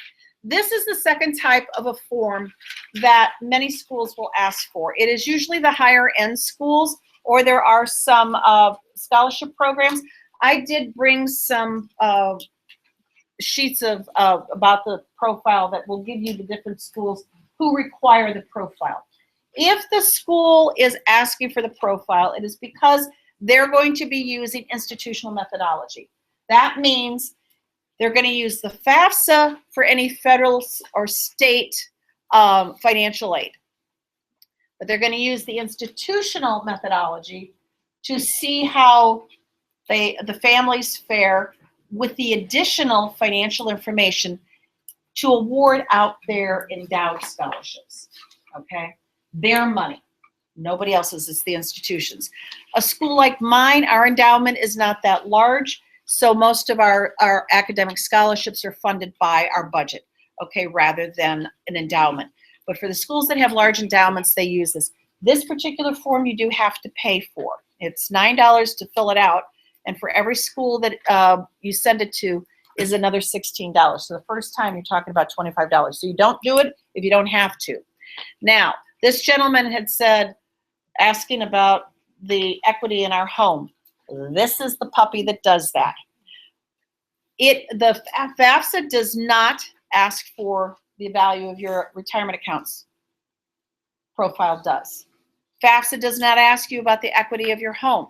This is the second type of a form that many schools will ask for. It is usually the higher end schools, or there are some scholarship programs. I did bring some sheets of about the profile that will give you the different schools who require the profile. If the school is asking for the profile, it is because they're going to be using institutional methodology. That means they're going to use the FAFSA for any federal or state financial aid. But they're going to use the institutional methodology to see how the families fare with the additional financial information to award out their endowed scholarships, okay? Their money, nobody else's, it's the institutions. A school like mine, our endowment is not that large, so most of our academic scholarships are funded by our budget, okay, rather than an endowment. But for the schools that have large endowments, they use this. This particular form you do have to pay for. It's $9 to fill it out, and for every school that you send it to is another $16. So the first time you're talking about $25. So you don't do it if you don't have to. Now, this gentleman had said, asking about the equity in our home. This is the puppy that does that. The FAFSA does not ask for the value of your retirement accounts. Profile does. FAFSA does not ask you about the equity of your home.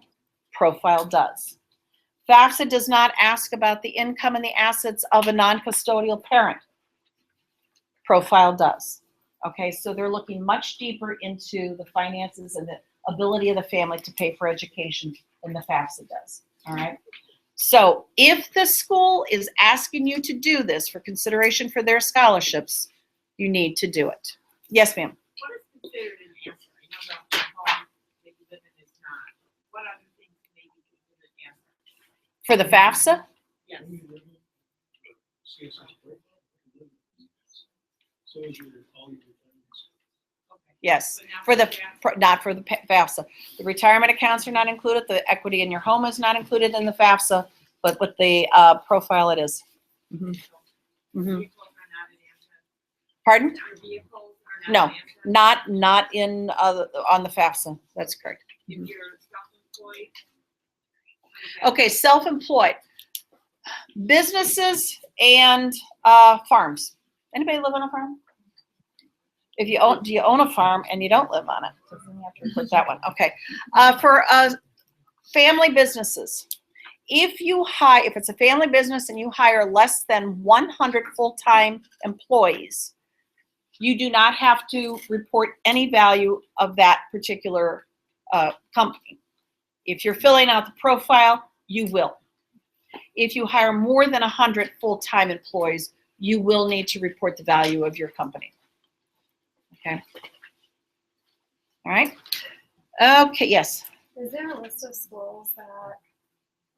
Profile does. FAFSA does not ask about the income and the assets of a non-custodial parent. Profile does. Okay, so they're looking much deeper into the finances and the ability of the family to pay for education than the FAFSA does. All right. So if the school is asking you to do this for consideration for their scholarships, you need to do it. Yes, ma'am. What is considered an answer? I know that the home that you live in is not. What other things may be considered an answer? For the FAFSA? Yes. So is your, all your Yes, not for the FAFSA. The retirement accounts are not included. The equity in your home is not included in the FAFSA, but with the profile it is. Mm-hmm. Mm-hmm. Pardon? No, not in on the FAFSA. That's correct. If you're self-employed. Okay, self-employed, businesses and farms. Anybody live on a farm? If you own, do you own a farm and you don't live on it? So then you have to put that one. Okay. For family businesses, if it's a family business and you hire less than 100 full-time employees, you do not have to report any value of that particular company. If you're filling out the profile, you will. If you hire more than 100 full-time employees, you will need to report the value of your company. Okay. All right. Okay, yes. Is there a list of schools that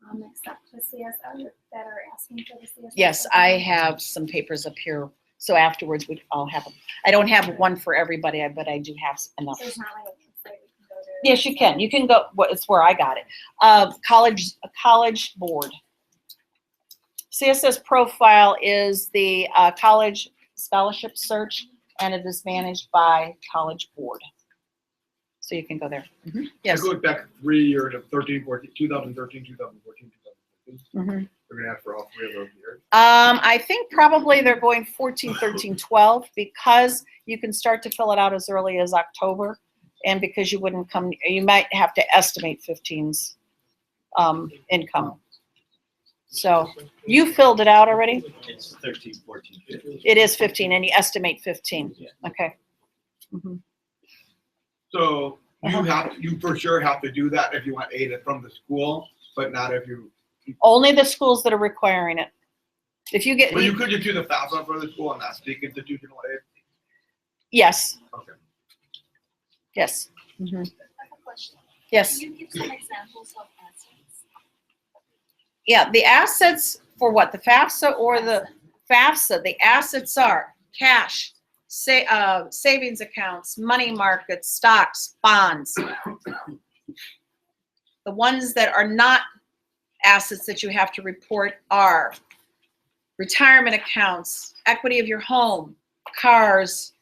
accept the CSO that are asking for the CSO? Yes, I have some papers up here, so afterwards I'll have them. I don't have one for everybody, but I do have enough. So it's not like a website we can go to? Yes, you can. You can go, well, it's where I got it. A college board. CSS profile is the college scholarship search, and it is managed by College Board. So you can go there. Yes. It goes back 3 years to 13, 14, 2013, 2014, 2015. They're gonna ask for all 3 of those years. I think probably they're going 14, 13, 12 because you can start to fill it out as early as October, and because you wouldn't come, you might have to estimate 15's income. So you filled it out already? It's 13, 14, 15. It is 15, and you estimate 15. Yeah. Okay. So you for sure have to do that if you want aid from the school, but not if you. Only the schools that are requiring it. If you get, But you could just do the FAFSA for the school and not speak institutional aid. yes, Okay. yes. I have a question. Yes. Can you give some examples of assets? Yeah, the assets for what? The FAFSA or the FAFSA? The assets are cash, savings accounts, money markets, stocks, bonds. The ones that are not assets that you have to report are retirement accounts, equity of your home, cars,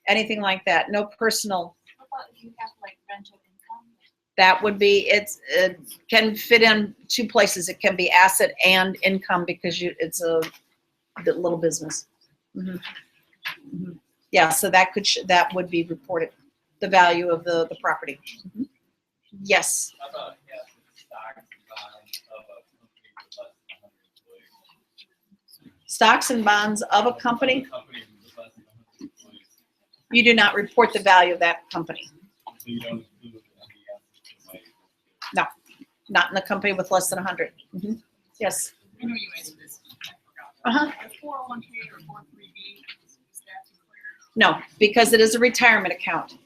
anything like that. No personal. What about if you have like rental income? That would be, it can fit in 2 places. It can be asset and income because it's a little business. Yeah, so that would be reported, the value of the property. Yes. How about stocks and bonds of a company with less than 100 employees? Stocks and bonds of a company, Company with less than 100 employees. you do not report the value of that company. So you don't include any assets like. No, not in the company with less than 100. Yes. I know you answered this. I Uh-huh. forgot. A 401k or 403b, is that clear? No, because it is a retirement account.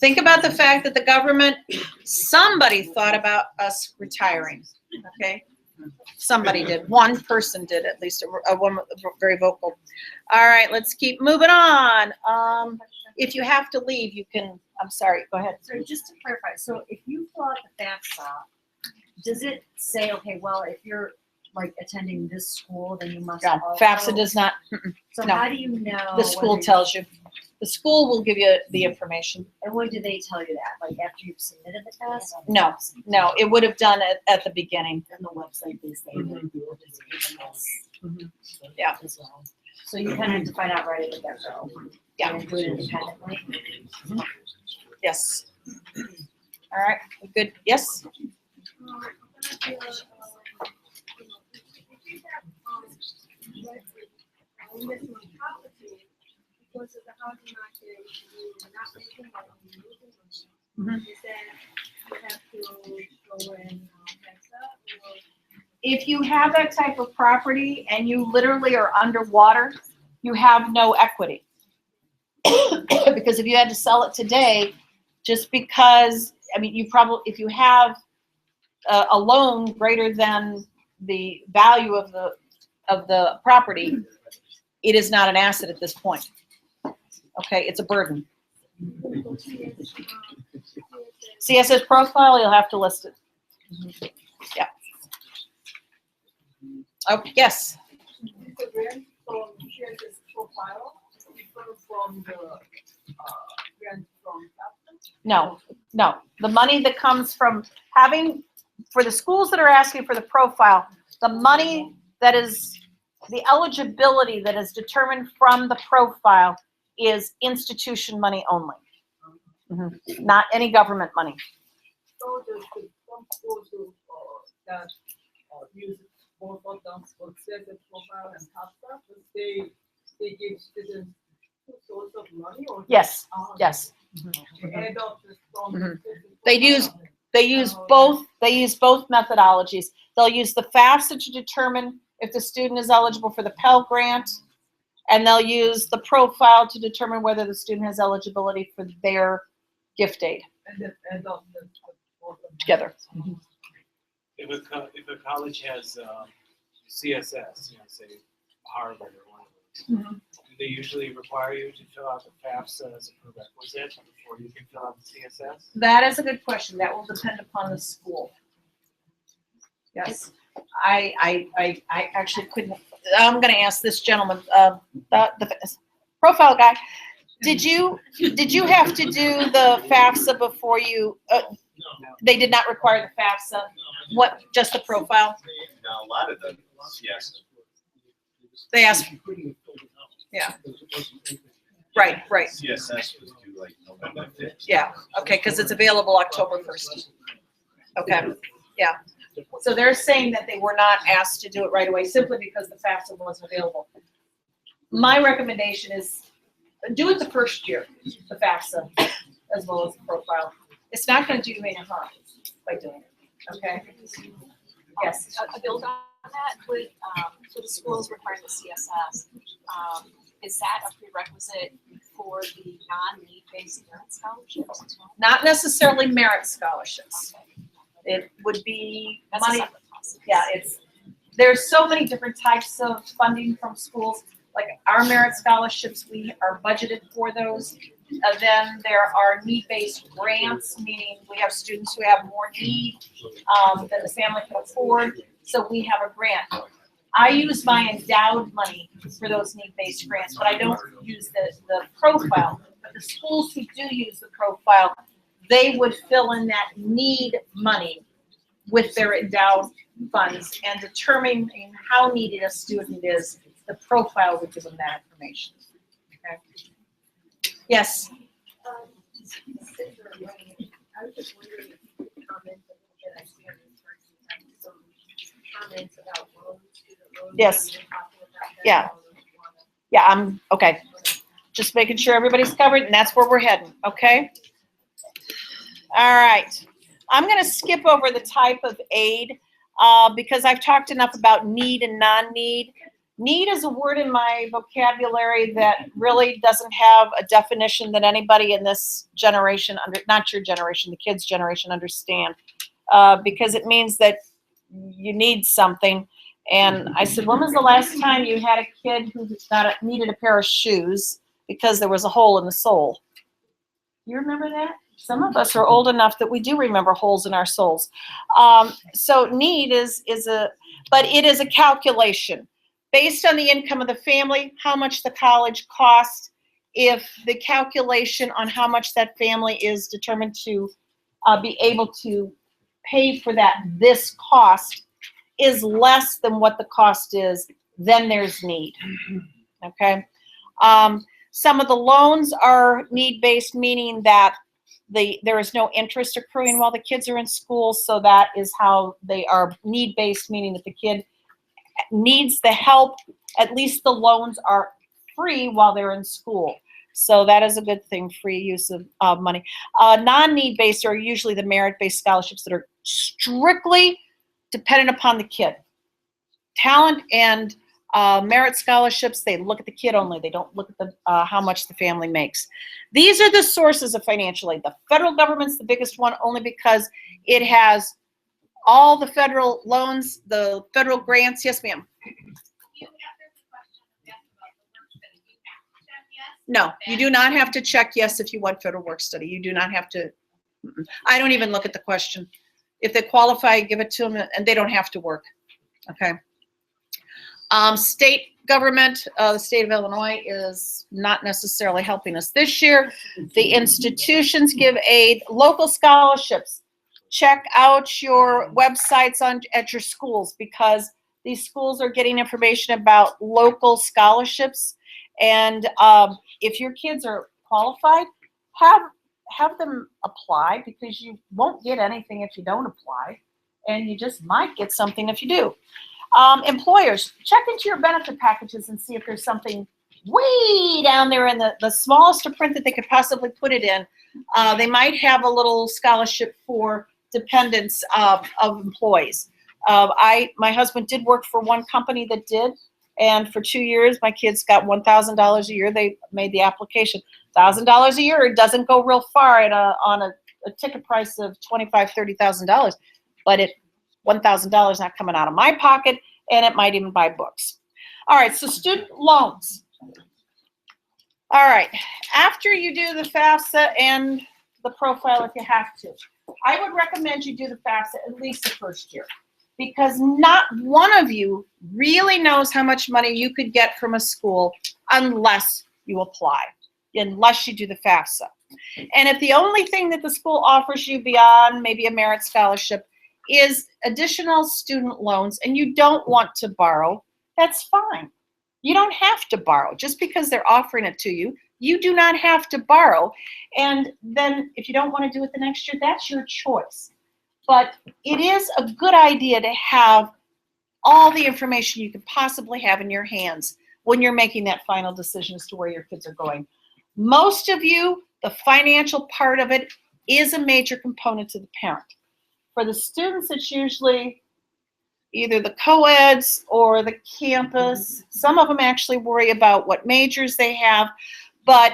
Think about the fact that the government, somebody thought about us retiring, okay? Somebody did. One person did, at least a woman, very vocal. All right, let's keep moving on. If you have to leave, you can, I'm sorry, go ahead. So just to clarify, so if you fill out the FAFSA, does it say, okay, well, if you're like attending this school, then you must No, also. FAFSA does not, So no. how do you know? The school whether tells you. The school will give you the information. And when do they tell you that? Like after you've submitted the test? No, no, it would have done it at the beginning. On the website, they say that you will just Yeah. as well. So you kind of have to find out right at the get-go. Yeah. And do it independently. Yes. All right, we good? Yes? Because of the housing market, you're not making money, you're losing money. Is that you have to go and fix up or? If you have that type of property and you literally are underwater, you have no equity. Because if you had to sell it today, just because, I mean, you probably, if you have a loan greater than the value of the property, it is not an asset at this point. Okay, it's a burden. CSS profile, you'll have to list it. Yeah. Oh, yes. So share this profile different from the grant from government? No, no. The money that comes from having, for the schools that are asking for the profile, the money that is, the eligibility that is determined from the profile is institution money only. Not any government money. So the some schools that use both of them for CSS profile and CAPSA, but they give students two sources of money or? Yes, yes. Add up the from. They use both methodologies. They'll use the FAFSA to determine if the student is eligible for the Pell Grant, and they'll use the profile to determine whether the student has eligibility for their gift aid And then add up the both of them. together. if a college has CSS, say Harvard or one of those, do they usually require you to fill out the FAFSA as a prerequisite before you can fill out the CSS? That is a good question. That will depend upon the school. Yes, I actually couldn't, I'm gonna ask this gentleman, the profile guy. Did you have to do the FAFSA before you, they did not require the FAFSA? What, just the profile? Now, a lot of them, yes. They asked, yeah. Right. CSS was due like November 5th. Yeah, okay, because it's available October 1st. Okay, yeah. So they're saying that they were not asked to do it right away simply because the FAFSA wasn't available. My recommendation is do it the first year, the FAFSA, as well as the profile. It's not going to do you any harm by doing it, okay? Yes. A build on that with, so the schools requiring the CSS, is that a prerequisite for the non-need-based merit scholarships as well? Not necessarily merit scholarships. It would be That's a money. separate process. Yeah, there's so many different types of funding from schools. Like our merit scholarships, we are budgeted for those. Then there are need-based grants, meaning we have students who have more need than the family can afford, so we have a grant. I use my endowed money for those need-based grants, but I don't use the profile. But the schools who do use the profile, they would fill in that need money with their endowed funds, and determining how needy a student is, the profile would give them that information. Okay. Yes. I was just wondering if you could comment a little bit. I see on this person some comments about loans, student loans. Yes. and you're talking about that. Yeah. Yeah, I'm okay. Just making sure everybody's covered, and that's where we're heading. Okay. All right. I'm going to skip over the type of aid because I've talked enough about need and non-need. Need is a word in my vocabulary that really doesn't have a definition that anybody in this generation, not your generation, the kids' generation, understand. Because it means that you need something. And I said, when was the last time you had a kid who needed a pair of shoes because there was a hole in the sole? You remember that? Some of us are old enough that we do remember holes in our soles. So need but it is a calculation. Based on the income of the family, how much the college costs, if the calculation on how much that family is determined to be able to pay for this cost is less than what the cost is, then there's need, okay? Some of the loans are need-based, meaning that there is no interest accruing while the kids are in school, so that is how they are need-based, meaning that the kid needs the help. At least the loans are free while they're in school. So that is a good thing, free use of money. Non-need based are usually the merit-based scholarships that are strictly dependent upon the kid. Talent and merit scholarships, they look at the kid only. They don't look at how much the family makes. These are the sources of financial aid. The federal government's the biggest one only because it has all the federal loans, the federal grants. Yes, ma'am. No, you do not have to check yes if you want federal work study. You do not have to. I don't even look at the question. If they qualify, give it to them, and they don't have to work. Okay. State government, the state of Illinois is not necessarily helping us this year. The institutions give aid. Local scholarships. Check out your websites at your schools because these schools are getting information about local scholarships. And if your kids are qualified, have them apply because you won't get anything if you don't apply. And you just might get something if you do. Employers, check into your benefit packages and see if there's something way down there in the smallest of print that they could possibly put it in. They might have a little scholarship for dependents of employees. My husband did work for one company that did, and for 2 years, my kids got $1,000 a year. They made the application. $1,000 a year, it doesn't go real far on a ticket price of $25,000, $30,000, but it $1,000 not coming out of my pocket, and it might even buy books. All right, so student loans. All right, after you do the FAFSA and the profile if you have to, I would recommend you do the FAFSA at least the first year, because not one of you really knows how much money you could get from a school unless you apply, unless you do the FAFSA. And if the only thing that the school offers you beyond maybe a merit scholarship is additional student loans and you don't want to borrow, that's fine. You don't have to borrow. Just because they're offering it to you, you do not have to borrow. And then if you don't want to do it the next year, that's your choice. But it is a good idea to have all the information you could possibly have in your hands when you're making that final decision as to where your kids are going. Most of you, the financial part of it is a major component to the parent. For the students, it's usually either the co-eds or the campus. Some of them actually worry about what majors they have, but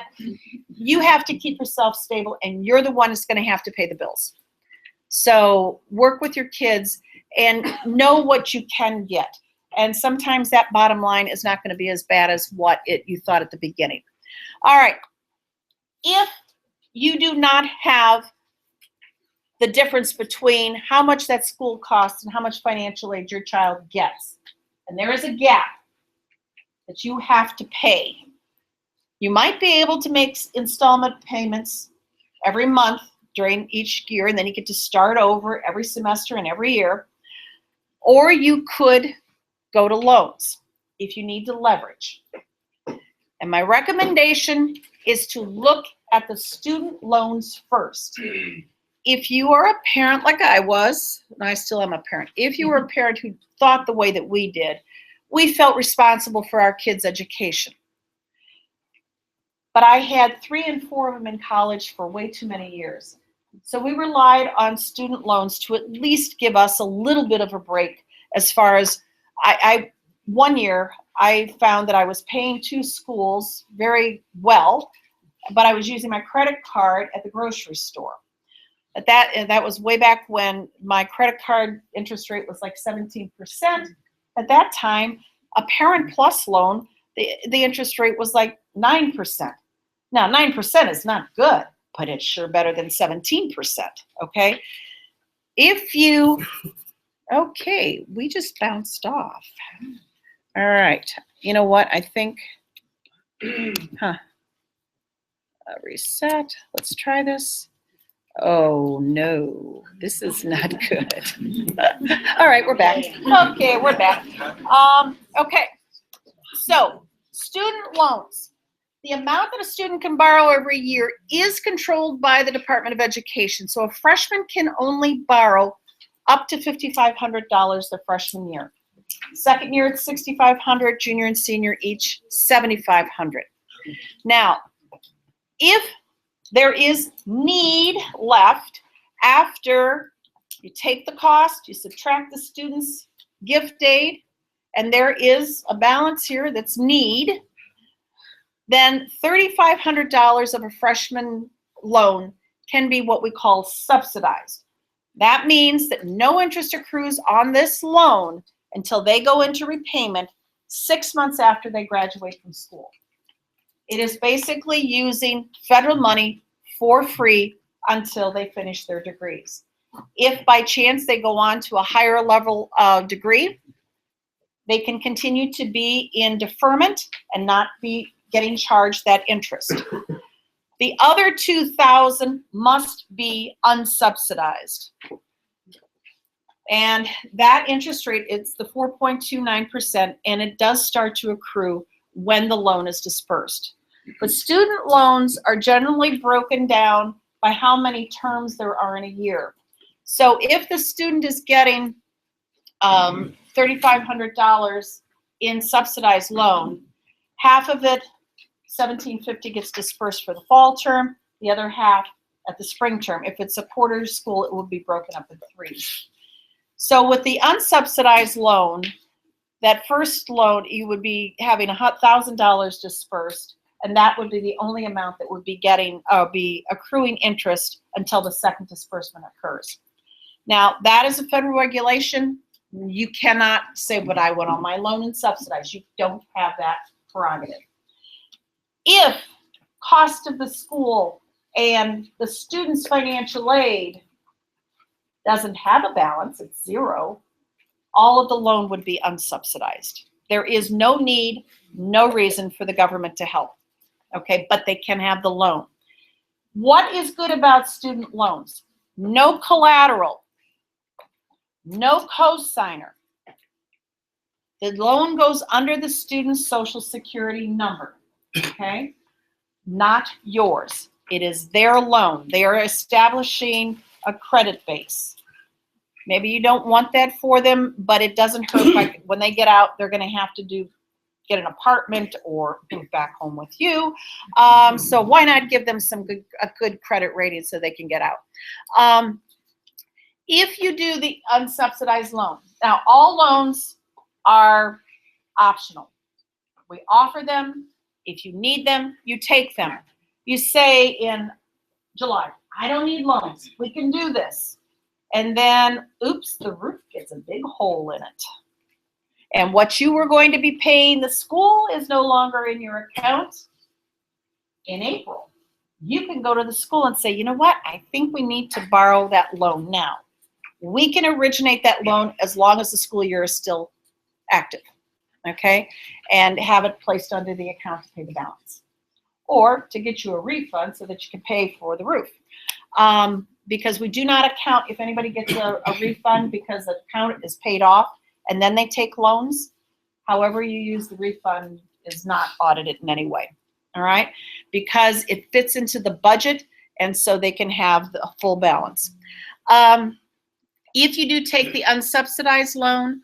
you have to keep yourself stable and you're the one that's going to have to pay the bills. So work with your kids and know what you can get. And sometimes that bottom line is not going to be as bad as what you thought at the beginning. All right. If you do not have the difference between how much that school costs and how much financial aid your child gets, and there is a gap that you have to pay, you might be able to make installment payments every month during each year, and then you get to start over every semester and every year. Or you could go to loans if you need to leverage. And my recommendation is to look at the student loans first. If you are a parent like I was, and I still am a parent, if you were a parent who thought the way that we did, we felt responsible for our kids' education. But I had 3 and 4 of them in college for way too many years. So we relied on student loans to at least give us a little bit of a break as far as one year I found that I was paying 2 schools very well, but I was using my credit card at the grocery store. That was way back when my credit card interest rate was like 17%. At that time, a Parent Plus loan, the interest rate was like 9%. Now, 9% is not good, but it's sure better than 17%, okay? Okay, we just bounced off. All right, you know what, I think, reset, let's try this. Oh no, this is not good. All right, we're back. Okay, we're back. Okay, so student loans. The amount that a student can borrow every year is controlled by the Department of Education. So a freshman can only borrow up to $5,500 the freshman year. Second year, it's $6,500, junior and senior each $7,500. Now, if there is need left after you take the cost, you subtract the student's gift aid, and there is a balance here that's need, then $3,500 of a freshman loan can be what we call subsidized. That means that no interest accrues on this loan until they go into repayment 6 months after they graduate from school. It is basically using federal money for free until they finish their degrees. If by chance they go on to a higher level degree, they can continue to be in deferment and not be getting charged that interest. The other $2,000 must be unsubsidized. And that interest rate, it's the 4.29%, and it does start to accrue when the loan is dispersed. But student loans are generally broken down by how many terms there are in a year. So if the student is getting $3,500 in subsidized loan, half of it, $1,750, gets dispersed for the fall term, the other half at the spring term. If it's a quarter school, it would be broken up in 3. So with the unsubsidized loan, that first loan, you would be having $1,000 dispersed, and that would be the only amount that would be accruing interest until the second disbursement occurs. Now, that is a federal regulation. You cannot say, but I went on my loan and subsidized. You don't have that prerogative. If cost of the school and the student's financial aid doesn't have a balance, it's zero, all of the loan would be unsubsidized. There is no need, no reason for the government to help, okay? But they can have the loan. What is good about student loans? No collateral, no cosigner. The loan goes under the student's social security number, okay? Not yours. It is their loan. They are establishing a credit base. Maybe you don't want that for them, but it doesn't hurt. Like when they get out, they're going to have to get an apartment or move back home with you. So why not give them a good credit rating so they can get out? If you do the unsubsidized loan, now all loans are optional. We offer them. If you need them, you take them. You say in July, I don't need loans. We can do this. And then, oops, the roof gets a big hole in it. And what you were going to be paying the school is no longer in your account in April. You can go to the school and say, you know what? I think we need to borrow that loan now. We can originate that loan as long as the school year is still active, okay? And have it placed under the account to pay the balance. Or to get you a refund so that you can pay for the roof. Because we do not account if anybody gets a refund because the account is paid off and then they take loans. However you use the refund is not audited in any way, all right? Because it fits into the budget and so they can have the full balance. If you do take the unsubsidized loan,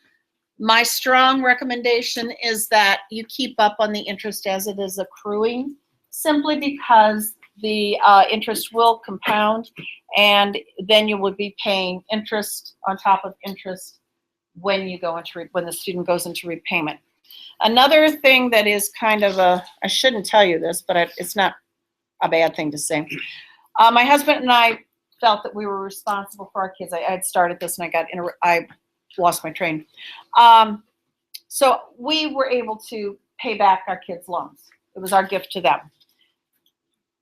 my strong recommendation is that you keep up on the interest as it is accruing, simply because the interest will compound, and then you will be paying interest on top of interest when you go into when the student goes into repayment. Another thing that is kind of I shouldn't tell you this, but it's not a bad thing to say. My husband and I felt that we were responsible for our kids. I had started this and I lost my train. So we were able to pay back our kids' loans. It was our gift to them.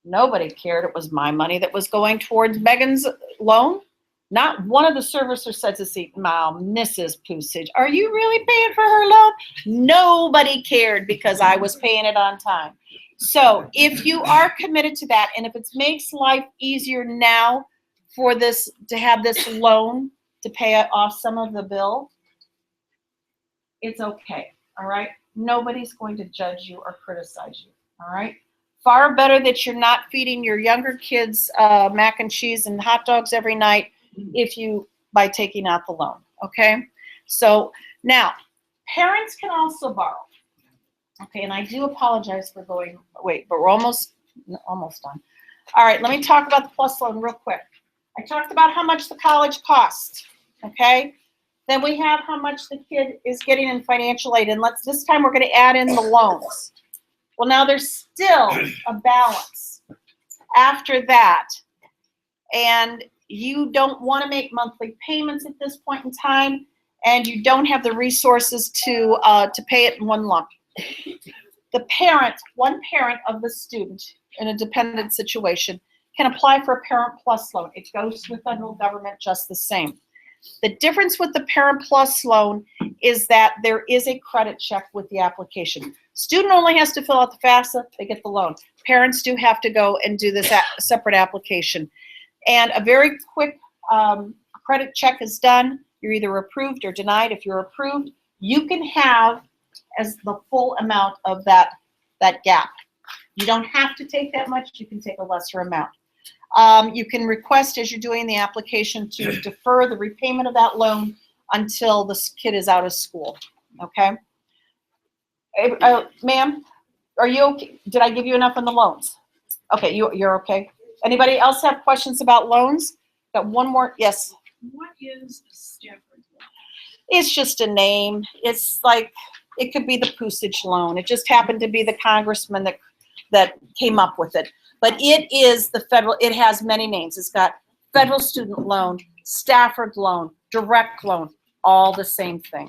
Nobody cared. It was my money that was going towards Megan's loan. Not one of the servicers said to see, Mom, Mrs. Pusich, are you really paying for her loan? Nobody cared because I was paying it on time. So if you are committed to that, and if it makes life easier now for this to have this loan to pay off some of the bill, it's okay. All right. Nobody's going to judge you or criticize you. All right. Far better that you're not feeding your younger kids mac and cheese and hot dogs every night by taking out the loan, okay? So now, parents can also borrow, okay? And I do apologize for but we're almost done. All right, let me talk about the PLUS loan real quick. I talked about how much the college costs, okay? Then we have how much the kid is getting in financial aid, and this time we're gonna add in the loans. Well, now there's still a balance after that, and you don't want to make monthly payments at this point in time, and you don't have the resources to pay it in one lump. One parent of the student in a dependent situation can apply for a Parent Plus loan. It goes to the federal government just the same. The difference with the Parent Plus loan is that there is a credit check with the application. Student only has to fill out the FAFSA, they get the loan. Parents do have to go and do this separate application. And a very quick credit check is done. You're either approved or denied. If you're approved, you can have as the full amount of that gap. You don't have to take that much, you can take a lesser amount. You can request as you're doing the application to defer the repayment of that loan until this kid is out of school, okay? Ma'am, are you okay? Did I give you enough on the loans? Okay, you're okay. Anybody else have questions about loans? Got one more, yes. What is a Stafford loan? It's just a name. It's like, it could be the Pusich loan. It just happened to be the congressman that came up with it. But it is the federal, it has many names. It's got federal student loan, Stafford loan, direct loan, all the same thing.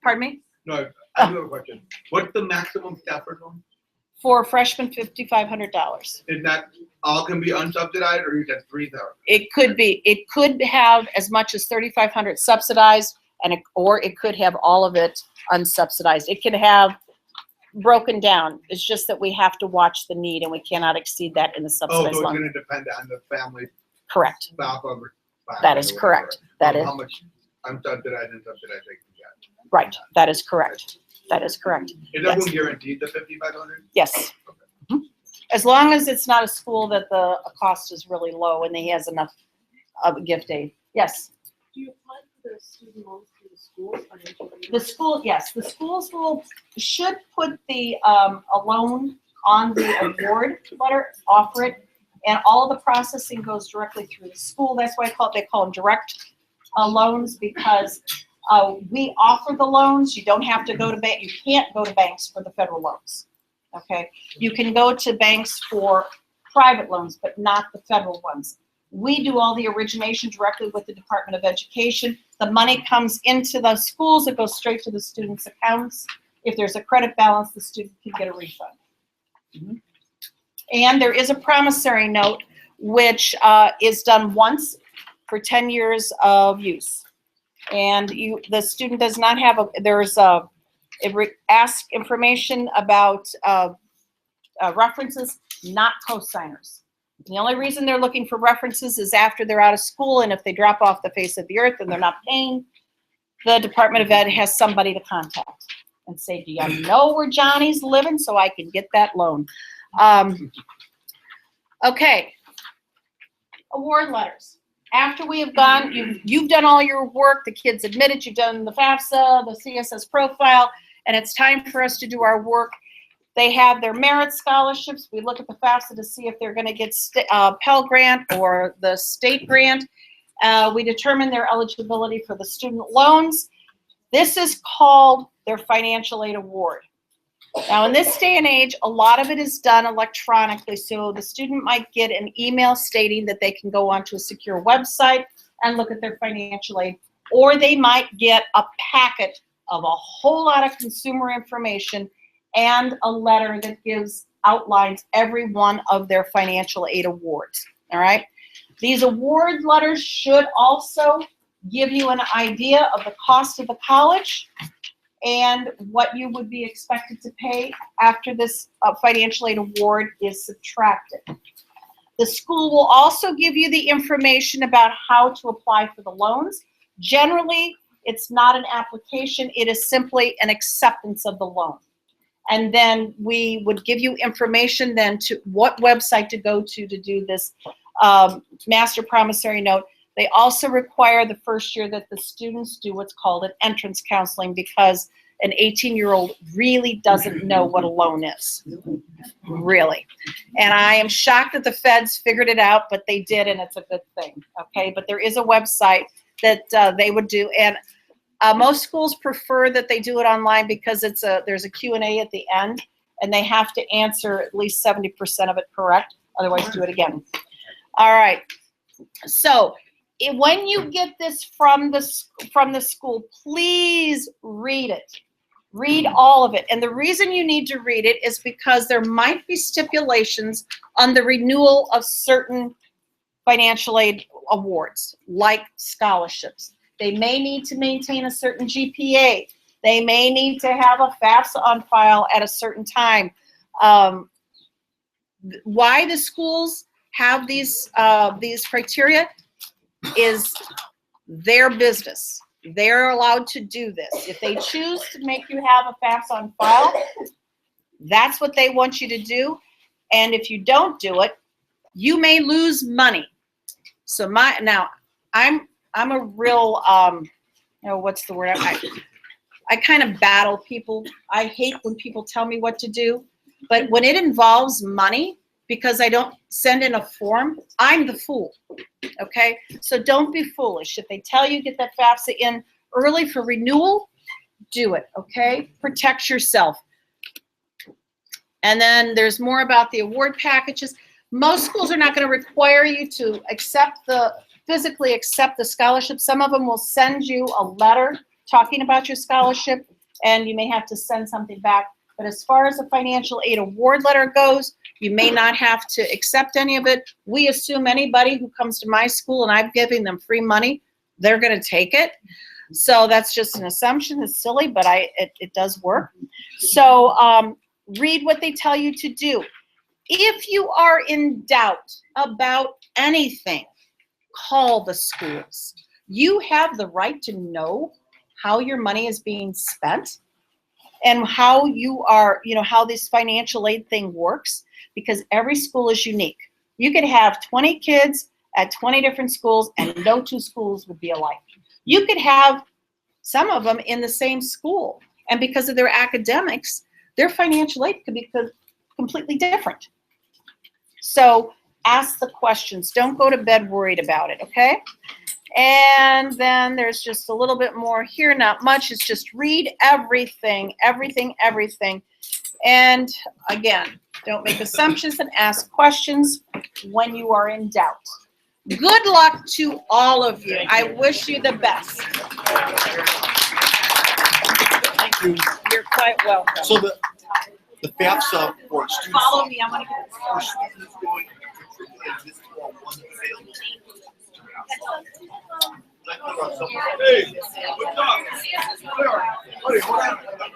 Pardon me? No, I do have a question. What's the maximum Stafford loan? For freshmen, $5,500. Is that all can be unsubsidized, or you said 3,000? It could be. It could have as much as $3,500 subsidized, or it could have all of it unsubsidized. It can have broken down. It's just that we have to watch the need, and we cannot exceed that in the Oh, subsidized so it's loan. gonna depend on the family. Correct. Spouse over. That is correct. That is How much unsubsidized and subsidized they can get. right. That is correct. That is correct. Is everyone Yes. guaranteed the 5,500? Yes. Mhm. As long as it's not a school that the cost is really low and he has enough of gift aid. Yes. Do you apply for the student loans through the school's financial aid? The school, yes, the schools should put the, a loan on the award letter, offer it, and all the processing goes directly through the school. That's why they call them direct loans, because we offer the loans. You don't have to go to bank. You can't go to banks for the federal loans. Okay, you can go to banks for private loans, but not the federal ones. We do all the origination directly with the Department of Education. The money comes into the schools. It goes straight to the students' accounts. If there's a credit balance, the student can get a refund. And there is a promissory note, which is done once for 10 years of use. And the student does not have ask information about references, not co-signers. The only reason they're looking for references is after they're out of school, and if they drop off the face of the earth and they're not paying, the Department of Ed has somebody to contact and say, do you know where Johnny's living so I can get that loan? Okay. Award letters. After we have gone, you've done all your work, the kids admitted, you've done the FAFSA, the CSS profile, and it's time for us to do our work. They have their merit scholarships. We look at the FAFSA to see if they're going to get Pell Grant or the state grant. We determine their eligibility for the student loans. This is called their financial aid award. Now, in this day and age, a lot of it is done electronically, so the student might get an email stating that they can go onto a secure website and look at their financial aid, or they might get a packet of a whole lot of consumer information and a letter that outlines every one of their financial aid awards, all right? These award letters should also give you an idea of the cost of the college and what you would be expected to pay after this financial aid award is subtracted. The school will also give you the information about how to apply for the loans. Generally, it's not an application, it is simply an acceptance of the loan. And then we would give you information then to what website to go to do this master promissory note. They also require the first year that the students do what's called an entrance counseling, because an 18-year-old really doesn't know what a loan is, really. And I am shocked that the feds figured it out, but they did, and it's a good thing, okay? But there is a website that they would do, and most schools prefer that they do it online because there's a Q&A at the end, and they have to answer at least 70% of it correct, otherwise do it again. All right, so when you get this from the school, please read it. Read all of it. And the reason you need to read it is because there might be stipulations on the renewal of certain financial aid awards, like scholarships. They may need to maintain a certain GPA. They may need to have a FAFSA on file at a certain time. Why the schools have these criteria is their business. They're allowed to do this. If they choose to make you have a FAFSA on file, that's what they want you to do. And if you don't do it, you may lose money. So now I'm a real what's the word? I kind of battle people. I hate when people tell me what to do, but when it involves money, because I don't send in a form, I'm the fool, okay? So don't be foolish. If they tell you get that FAFSA in early for renewal, do it, okay? Protect yourself. And then there's more about the award packages. Most schools are not going to require you to accept the physically accept the scholarship. Some of them will send you a letter talking about your scholarship, and you may have to send something back. But as far as the financial aid award letter goes, you may not have to accept any of it. We assume anybody who comes to my school and I'm giving them free money, they're going to take it. So that's just an assumption. It's silly, but it does work. So read what they tell you to do. If you are in doubt about anything, call the schools. You have the right to know how your money is being spent and how you are, how this financial aid thing works, because every school is unique. You could have 20 kids at 20 different schools and no two schools would be alike. You could have some of them in the same school, and because of their academics, their financial aid could be completely different. So ask the questions. Don't go to bed worried about it, okay? And then there's just a little bit more here, not much. It's just read everything, everything, everything. And again, don't make assumptions and ask questions when you are in doubt. Good luck to all of you. I wish you the best. Thank you. You're quite welcome. So the FAFSA for students. Follow me. I want to get this. For students going to matriculate this fall, one available. Hey, what's up? Buddy, what happened?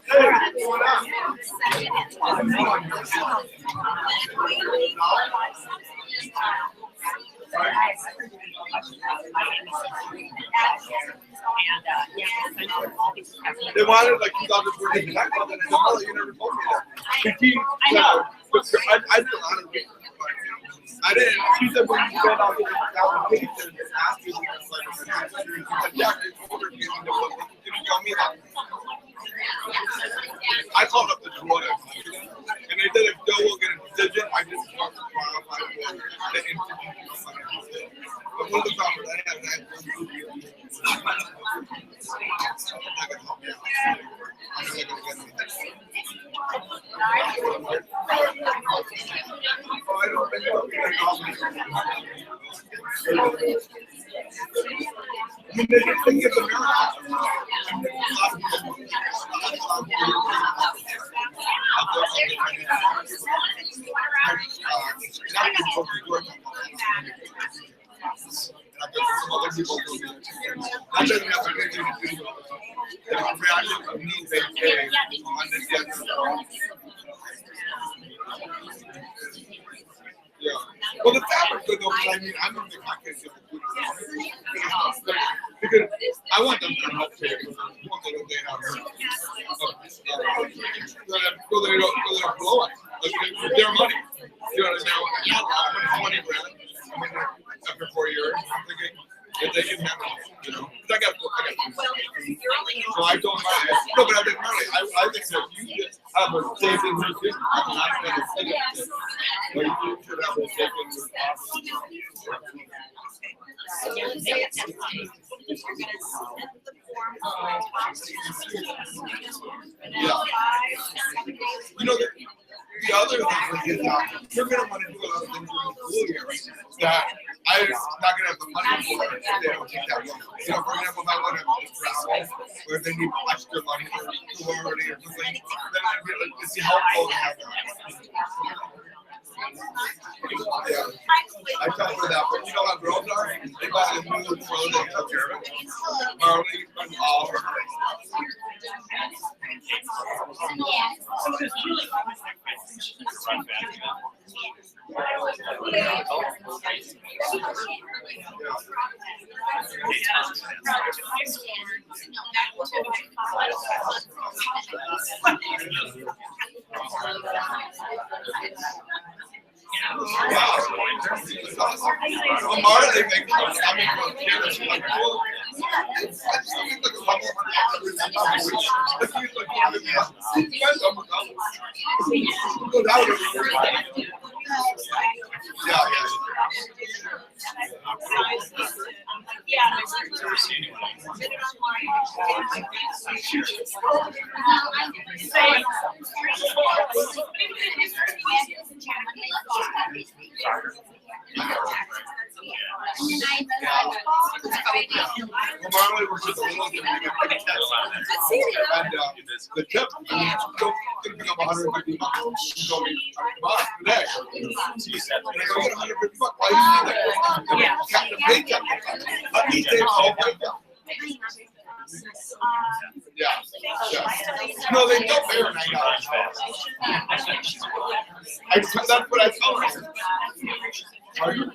Hey, what They wanted like 2014. I called it. I said, "Oh, you never told me that." I know. I didn't. She said when you filled out the application, it asked you like, yeah, I told her you didn't tell me that. I called up the Toyota and they said if Joe will get a decision, I just want to qualify for the interview. But one of the problems I had, I'm not gonna help you out. I'm not gonna get anything. I don't think I'll get it. I mean, they give the Yeah. Well, the fabric good though, I mean, I don't think my kids get the food. Because I want them to help pay. I want them to have so they don't blow it. Like, their money. You know what I mean? 20 grand. I mean, after 4 years, I'm thinking if they can have it, you know. I got. So I told my no, but I didn't really. I think that you just have a safe in your system. I'm not going to say it. But you should have a safe in your yeah. You know, the other thing is you're going to want to do a lot of things in the school year that I'm not going to have the money for if they don't take that loan. You know, for example, if I want to travel where they need extra money for touring or something, then it's helpful to have that. Yeah. I tell her that, but you know how girls are? They buy a new clothes, they take care of it. Marley and all her Marley makes I mean, from here, she's like, well, it's like a couple Well, Marley was just a little bit. And, the tip, I mean, it's still gonna pick up $150. So, buck today. And I go, get $150. Why do you need that? Yeah. Captain Bacon. Let me take all my stuff. Yeah, yeah. No, they don't pay her $9. That's what I told her. Are you?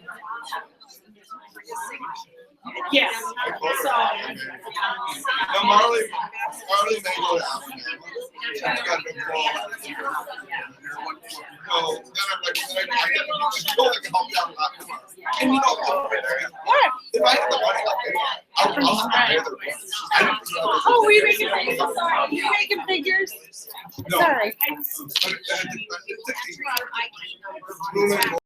Yes, so. No, Marley may go down. She's got a big ball. So then I'm like, I can help you out a lot more. And you know, if I have the money, I'll pay the rest. Oh, were you making figures? Sorry, you making figures? No. Sorry. But it's 16.